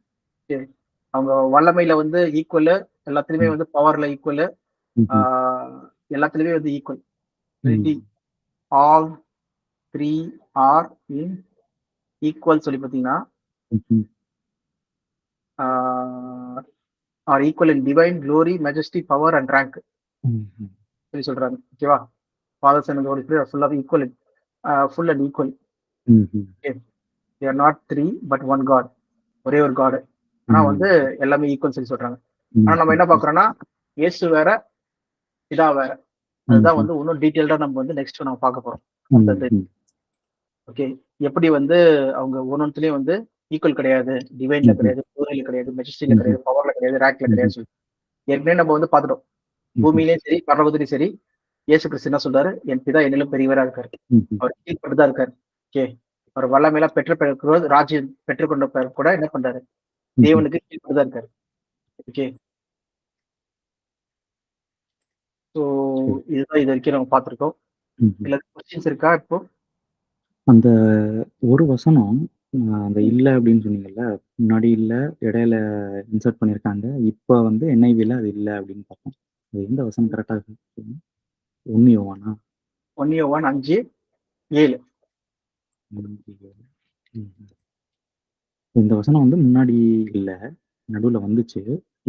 அவங்க வல்லமையில வந்து ஈக்குவல், எல்லாத்துலயுமே ம். வந்து பவர்ல ஈக்குவல், ம்ஹ்ம். எல்லாத்துலயுமே வந்து ஈக்குவல். ட்ரினிட்டி ம். ஆல் 3 ஆர் இன் ஈக்குவல் சொல்லி பார்த்தீங்கன்னா ம்ஹ்ம். Are equal in divine glory, majesty, power and rank ம்ஹ்ம். சொல்லி சொல்றாங்க. ஓகேவா? Father, Son and Holy Spirit full of equal, full and equal. ம்ஹ்ம். They are not 3 but one God. ஒரே ஒரு காட். ஆனா ம். வந்து எல்லாமே ஈக்குவல் சொல்லி சொல்றாங்க. ஆனா நம்ம ம்ஹ்ம். என்ன பார்க்குறோம்னா இயேசு வேற, இதா வேற. அதுதான் ம்ஹ்ம். வந்து இன்னும் டீட்டெயில்டா நம்ம வந்து நெக்ஸ்ட் நம்ம பார்க்க போறோம். ம்ஹ்ம். ஓகே எப்படி வந்து அவங்க ஒன்னொன்னுலயும் வந்து ஈக்குவல் கிடையாது, டிவைன்ல ம்ஹ்ம். கிடையாது, க்ளோரியில கிடையாது, மெஜஸ்டில ம்ஹ்ம். கிடையாது, பவர்ல கிடையாது, ரேங்க்ல ம்ஹ்ம். கிடையாது சொல்லி ஏற்கனவே நம்ம வந்து பார்த்துட்டோம். ம்ஹ்ம். பூமியிலேயும் சரி பரலோகத்திலையும் சரி இயேசு கிறிஸ்து என்ன சொல்றாரு, என் பிதா என்னிலும் பெரியவரா இருக்காரு. ம்ஹ்ம். அவர் கீழ்பட்டு தான் இருக்காரு. ஓகே அவர் வல்லமையில பெற்று ராஜ்யம் பெற்றுக்கொண்ட பிறகு கூட என்ன பண்றாரு, ம்ஹ்ம். தேவனுக்கு கீழ்பட்டு தான் இருக்காரு. ஓகே ஸோ சரி. இதுதான் இது வரைக்கும் நம்ம பார்த்துருக்கோம். ம்ஹ்ம். இல்ல கொஸ்டின்ஸ் இருக்கா இப்போ? அந்த ஒரு வசனம் அந்த இல்ல அப்படின்னு சொன்னீங்கல்ல, முன்னாடி இல்ல, இடையில இன்சர்ட் பண்ணியிருக்காங்க. இப்ப வந்து NIVல அது இல்ல அப்படின்னு பார்த்தோம். அது எந்த வசனம் கரெக்ட்டா இருக்கு? 1 யோவானா? 1 யோவான் 5:7. 5:7. ம்ஹ்ம். இந்த வசனம் வந்து முன்னாடி இல்ல, நடுவுல வந்துச்சு.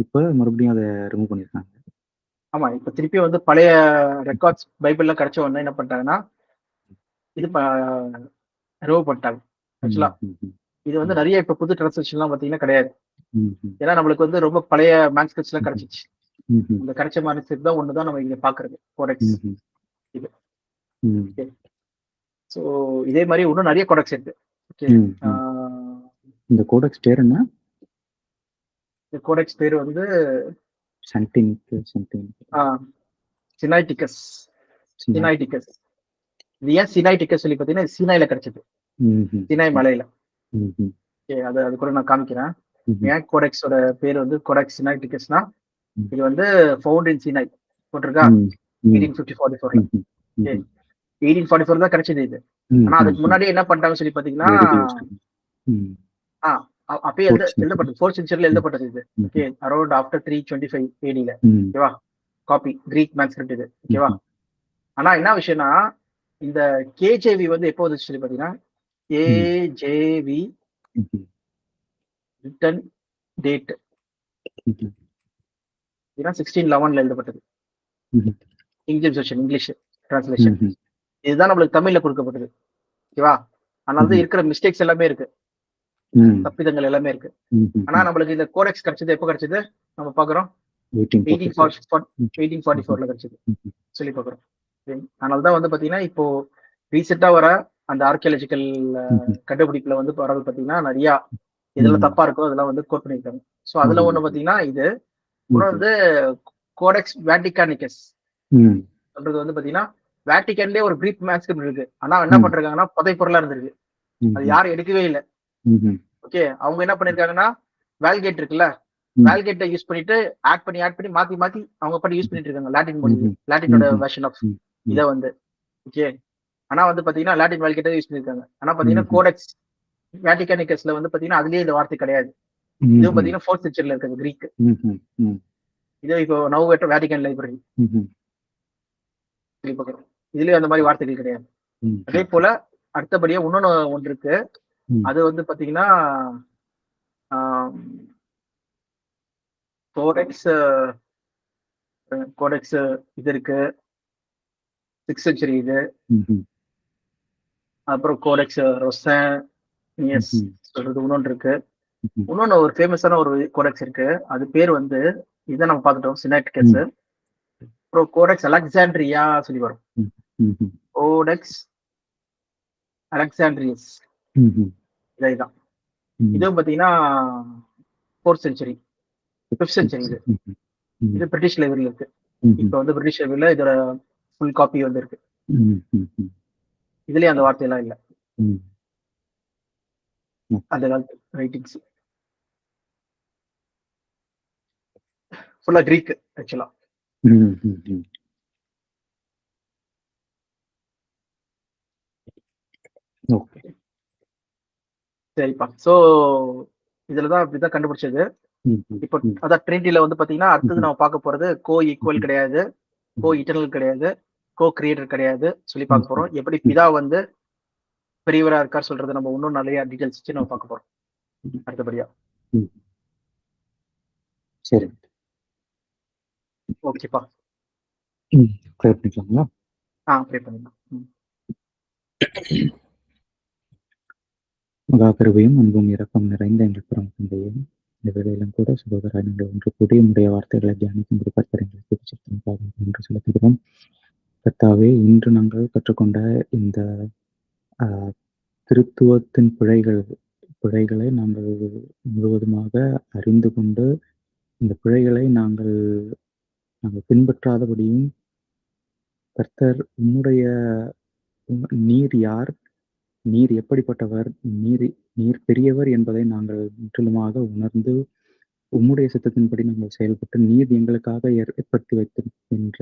இப்ப மறுபடியும் அத ரிமூவ் பண்ணியிருக்காங்க. ஆமா இப்ப திருப்பி வந்து பழைய ரெக்கார்ட்ஸ் பைபிள்ல கிடைச்ச உடனே என்ன பண்ணிட்டாங்கன்னா இது ரிமூவ் பண்ணிட்டாங்க. ஆக்சுவலா ம்ஹ்ம். இது வந்து ம். நிறைய இப்ப புது டிரான்ஸ்லேஷன்லாம் பார்த்தீங்கன்னா கிடையாது. ம்ஹ்ம். ஏன்னா நம்மளுக்கு வந்து ரொம்ப பழைய மேனுஸ்கிரிப்ட்ஸ்லாம் ம்ஹ்ம். கிடைச்சிச்சு. ம்ஹ்ம். அந்த கிடைச்ச மேனுஸ்கிரிப்ட் தான் ஒன்று தான் நம்ம இங்க பார்க்கறது கோடெக்ஸ் ம்ஹ்ம். இது. ம். ஓகே ஸோ இதே மாதிரி இன்னும் நிறைய கோடெக்ஸ் இருக்கு. ஓகே ம். ம். இந்த கோடெக்ஸ் பேர் என்ன? இந்த கோடெக்ஸ் பேர் வந்து சன்டினிக் சம்திங். சினைட்டிகஸ். சினாய். சினைட்டிகஸ் இது ஏன் சினைட்டிகஸ் சொல்லி பார்த்தீங்கன்னா இது சீனாயில கிடைச்சது, ம்ஹ்ம். சினாய் மலையில. ம்ஹ்ம். ஓகே அது கூட நான் காமிக்கிறேன். ம்ஹ்ம். ஏன் கோடெக்ஸோட பேர் வந்து கோடெக்ஸ் சினைட்டிகஸ்னா ம். இது வந்து ஃபவுண்ட் இன் சினாய் போட்டிருக்கா ம். ம். 1854. ம்ஹ்ம். ஓகே ம்ஹ்ம். 1844 தான் கிடைச்சது இது. ஆனா அதுக்கு முன்னாடி என்ன பண்ணிட்டாங்கன்னு சொல்லி பாத்தீங்கன்னா அப்பயே எழுதப்பட்டது 4th செஞ்சுரியில எழுதப்பட்டது இது. Okay, around after 325 AD-ல. ஓகேவா, காப்பி கிரீக் மேன்ஸ்கிரிப்ட் இது. ஓகேவா, ஆனா என்ன விஷயம்னா இந்த கேஜேவி வந்து எப்போ வந்துச்சு சொல்லி பாத்தீங்கன்னா கேஜேவி ரிட்டன் டேட் 1611 எழுதப்பட்டது. இங்கிலீஷ் டிரான்ஸ்லேஷன் இதுதான் நம்மளுக்கு தமிழ்ல கொடுக்கப்பட்டது. ஓகேவா, அதனால தான் இருக்கிற மிஸ்டேக்ஸ் எல்லாமே இருக்கு, தப்பிதங்கள் எல்லாமே இருக்கு. ஆனா நம்மளுக்கு இந்த கோடெக்ஸ் கிடைச்சது எப்போ கிடைச்சது நம்ம பாக்குறோம் 1844ல கிடைச்சது சொல்லி பாக்குறோம். அதனாலதான் வந்து பாத்தீங்கன்னா இப்போ ரீசெண்டா வர அந்த ஆர்கியாலஜிக்கல் கண்டுபிடிப்புல வந்து வரது பாத்தீங்கன்னா நிறைய இதெல்லாம் தப்பா இருக்கோ அதெல்லாம் வந்து கோட் பண்ணிருக்காங்க. சோ அதுல ஒண்ணு பாத்தீங்கன்னா இது வந்து கோடெக்ஸ் வேட்டிகானிகஸ் சொல்றது வந்து பாத்தீங்கன்னா வேட்டிகன்லயே ஒரு கிரீக் மேன்ஸ்கிரிப்ட் இருக்கு. ஆனா என்ன பண்றாங்கன்னா புதை பொருளா இருந்திருக்கு, அது யாரும் எடுக்கவே இல்லை. ஓகே, அவங்க என்ன பண்ணிருக்காங்கன்னா வேல்கேட் இருக்குல்ல, வேல்கேட்டை யூஸ் பண்ணிட்டு ஆட் பண்ணி மாத்தி அவங்க பண்ணி யூஸ் பண்ணிட்டு இருக்காங்க லாட்டின் மொழி, லாட்டினோட வெர்ஷன் ஆஃப் இதை வந்து. ஓகே, ஆனா வந்து பாத்தீங்கன்னா லாட்டின் வேல்கேட்டை யூஸ் பண்ணிருக்காங்க. ஆனா பாத்தீங்கன்னா கோடெக்ஸ் வேட்டிகானிகஸ்ல வந்து பாத்தீங்கன்னா அதுலயே இந்த வார்த்தை கிடையாது. இதுவும் பாத்தீங்கன்னா 4th செஞ்சுரியில இருக்குது கிரீக். இது இப்போ நவ் வேட்டிகன் லைப்ரரி இதுலயும் அந்த மாதிரி வார்த்தைகள் கிடையாது. அதே போல அடுத்தபடியா இன்னொன்னு ஒன்று இருக்கு, அது வந்து பாத்தீங்கன்னா கோடெக்ஸ் இது இருக்கு 6th செஞ்சுரி இது. அப்புறம் கோடெக்ஸ் ரொசேனியஸ் சொல்றது இன்னொன்று இருக்கு. இன்னொன்னு ஒரு ஃபேமஸான ஒரு கோடெக்ஸ் இருக்கு, அது பேர் வந்து இதை நம்ம பார்த்துட்டோம் சினாய்டிகஸ். அப்புறம் கோடெக்ஸ் அலெக்சாண்ட்ரியா சொல்லி வரும், கோடெக்ஸ் அலெக்சாண்ட்ரியஸ் இதான். இதுவும் பாத்தீங்கன்னா 4th செஞ்சுரி 5th செஞ்சுரி இது. இது பிரிட்டிஷ் லைப்ரரியில இருக்கு. இப்ப வந்து பிரிட்டிஷ் லைப்ரரியில இதோட ஃபுல் காப்பி வந்து இருக்கு. இதுலயும் அந்த வார்த்தையெல்லாம் இல்ல, அந்த காலத்து ரைட்டிங்ஸ் ஃபுல்லா கிரீக் ஆக்சுவலா. சரிப்பா, சோ இதுலதான் அப்படிதான் கண்டுபிடிச்சது. இப்போ அதான் ட்ரினிட்டில வந்து பாத்தீங்கன்னா அடுத்தது நம்ம பார்க்க போறது கோ ஈக்குவல் கிடையாது, கோ இட்டர்னல் கிடையாது, கோ கிரியேட்டர் கிடையாது சொல்லி பார்க்க போறோம். எப்படி பிதா வந்து பெரியவரா இருக்கார் சொல்றது நம்ம இன்னும் நிறைய டீடைல்ஸ் வச்சு நம்ம பார்க்க போறோம் அடுத்தபடியா. சரி, ஓகேப்பா, கிளியர் பண்ணிக்கலாங்களா? ப்ளே பண்ணிடலாம். மகா கருவையும் அன்பும் இரக்கம் நிறைந்த எங்கள் புறம் தந்தையும் இந்த வேளையிலும் கூட சகோதர நீங்கள் ஒன்று கூடிய உடைய வார்த்தைகளை தியானிக்கும்படி கர்த்தரைகளை குறிச்சிருக்காக என்று செலுத்துகிறோம். கர்த்தாவே, இன்று நாங்கள் கற்றுக்கொண்ட இந்த திருத்துவத்தின் பிழைகளை நாங்கள் முழுவதுமாக அறிந்து கொண்டு இந்த பிழைகளை நாங்கள் பின்பற்றாதபடியும் கர்த்தர் நீர் யார், நீர் எப்படிப்பட்டவர், நீர் பெரியவர் என்பதை நாங்கள் முற்றிலுமாக உணர்ந்து உம்முடைய சித்தத்தின்படி நாங்கள் செயல்பட்டு நீர் எங்களுக்காக ஏற்படுத்தி வைத்திருக்கின்ற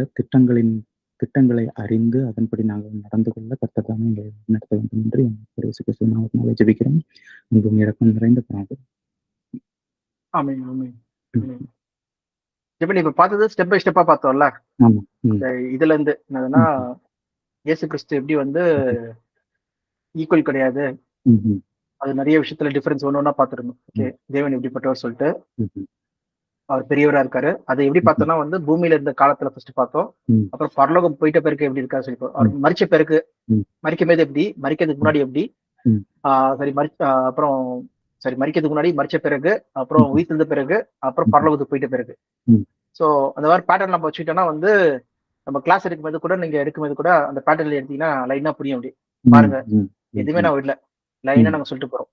திட்டங்களை அறிந்து அதன்படி நாங்கள் நடந்து கொள்ள கர்த்தர் தாமே எங்களை நடத்த வேண்டும் என்று இயேசு கிறிஸ்துவின் நாமத்தினாலே ஜெபிக்கிறோம். அன்பும் இரக்கம் நிறைந்த பிதாவே. ஆமென், ஆமென். இப்ப பார்த்தது ஸ்டெப் பை ஸ்டெப்பா பார்த்தோம்ல. இதுல இருந்து என்னதுன்னா இயேசு கிறிஸ்து எப்படி வந்து ஈக்குவல் கிடையாது, அது நிறைய விஷயத்துல டிஃபரன்ஸ் ஒண்ணு ஒண்ணா பார்த்துருந்தோம். ஓகே, தேவன் எப்படிப்பட்டவர் சொல்லிட்டு அவர் பெரியவரா இருக்காரு. அதை எப்படி பார்த்தோம்னா வந்து பூமியில இருந்த காலத்துல ஃபர்ஸ்ட் பார்த்தோம். அப்புறம் பரலோகம் போயிட்ட பிறகு எப்படி இருக்கா சொல்லி அவர் மரிச்ச பிறகு, மரிக்கும் போது எப்படி, மரிக்கிறதுக்கு முன்னாடி எப்படி, அப்புறம் மரிக்கிறதுக்கு முன்னாடி, மரிச்ச பிறகு, அப்புறம் உயிர்த்தெழுந்த பிறகு, அப்புறம் பரலோகத்துக்கு போயிட்ட பிறகு. சோ அந்த மாதிரி பேட்டர்ன் நம்ம வச்சுக்கிட்டோம்னா வந்து நம்ம கிளாஸ் எடுக்கும்போது கூட நீங்க எடுக்கும்போது கூட அந்த பேட்டர்ன்ல எடுத்தீங்கன்னா லைனா புரியும். அப்படி பாருங்க, எதுவுமே நான் விடல, லைனா நாங்க சொல்லிட்டு போறோம்,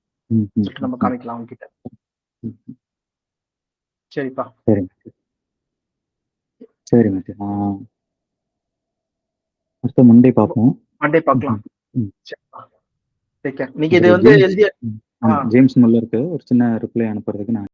சொல்லிட்டு நம்ம காமிக்கலாம் அவங்க கிட்ட. சரிப்பா, சரி அடுத்த மண்டே பார்ப்போம். மண்டே பார்க்கலாம். நீங்க இது வந்து ஜேம்ஸ் முல்லருக்கு ஒரு சின்ன ரிப்ளை அனுப்புறதுக்கு நான்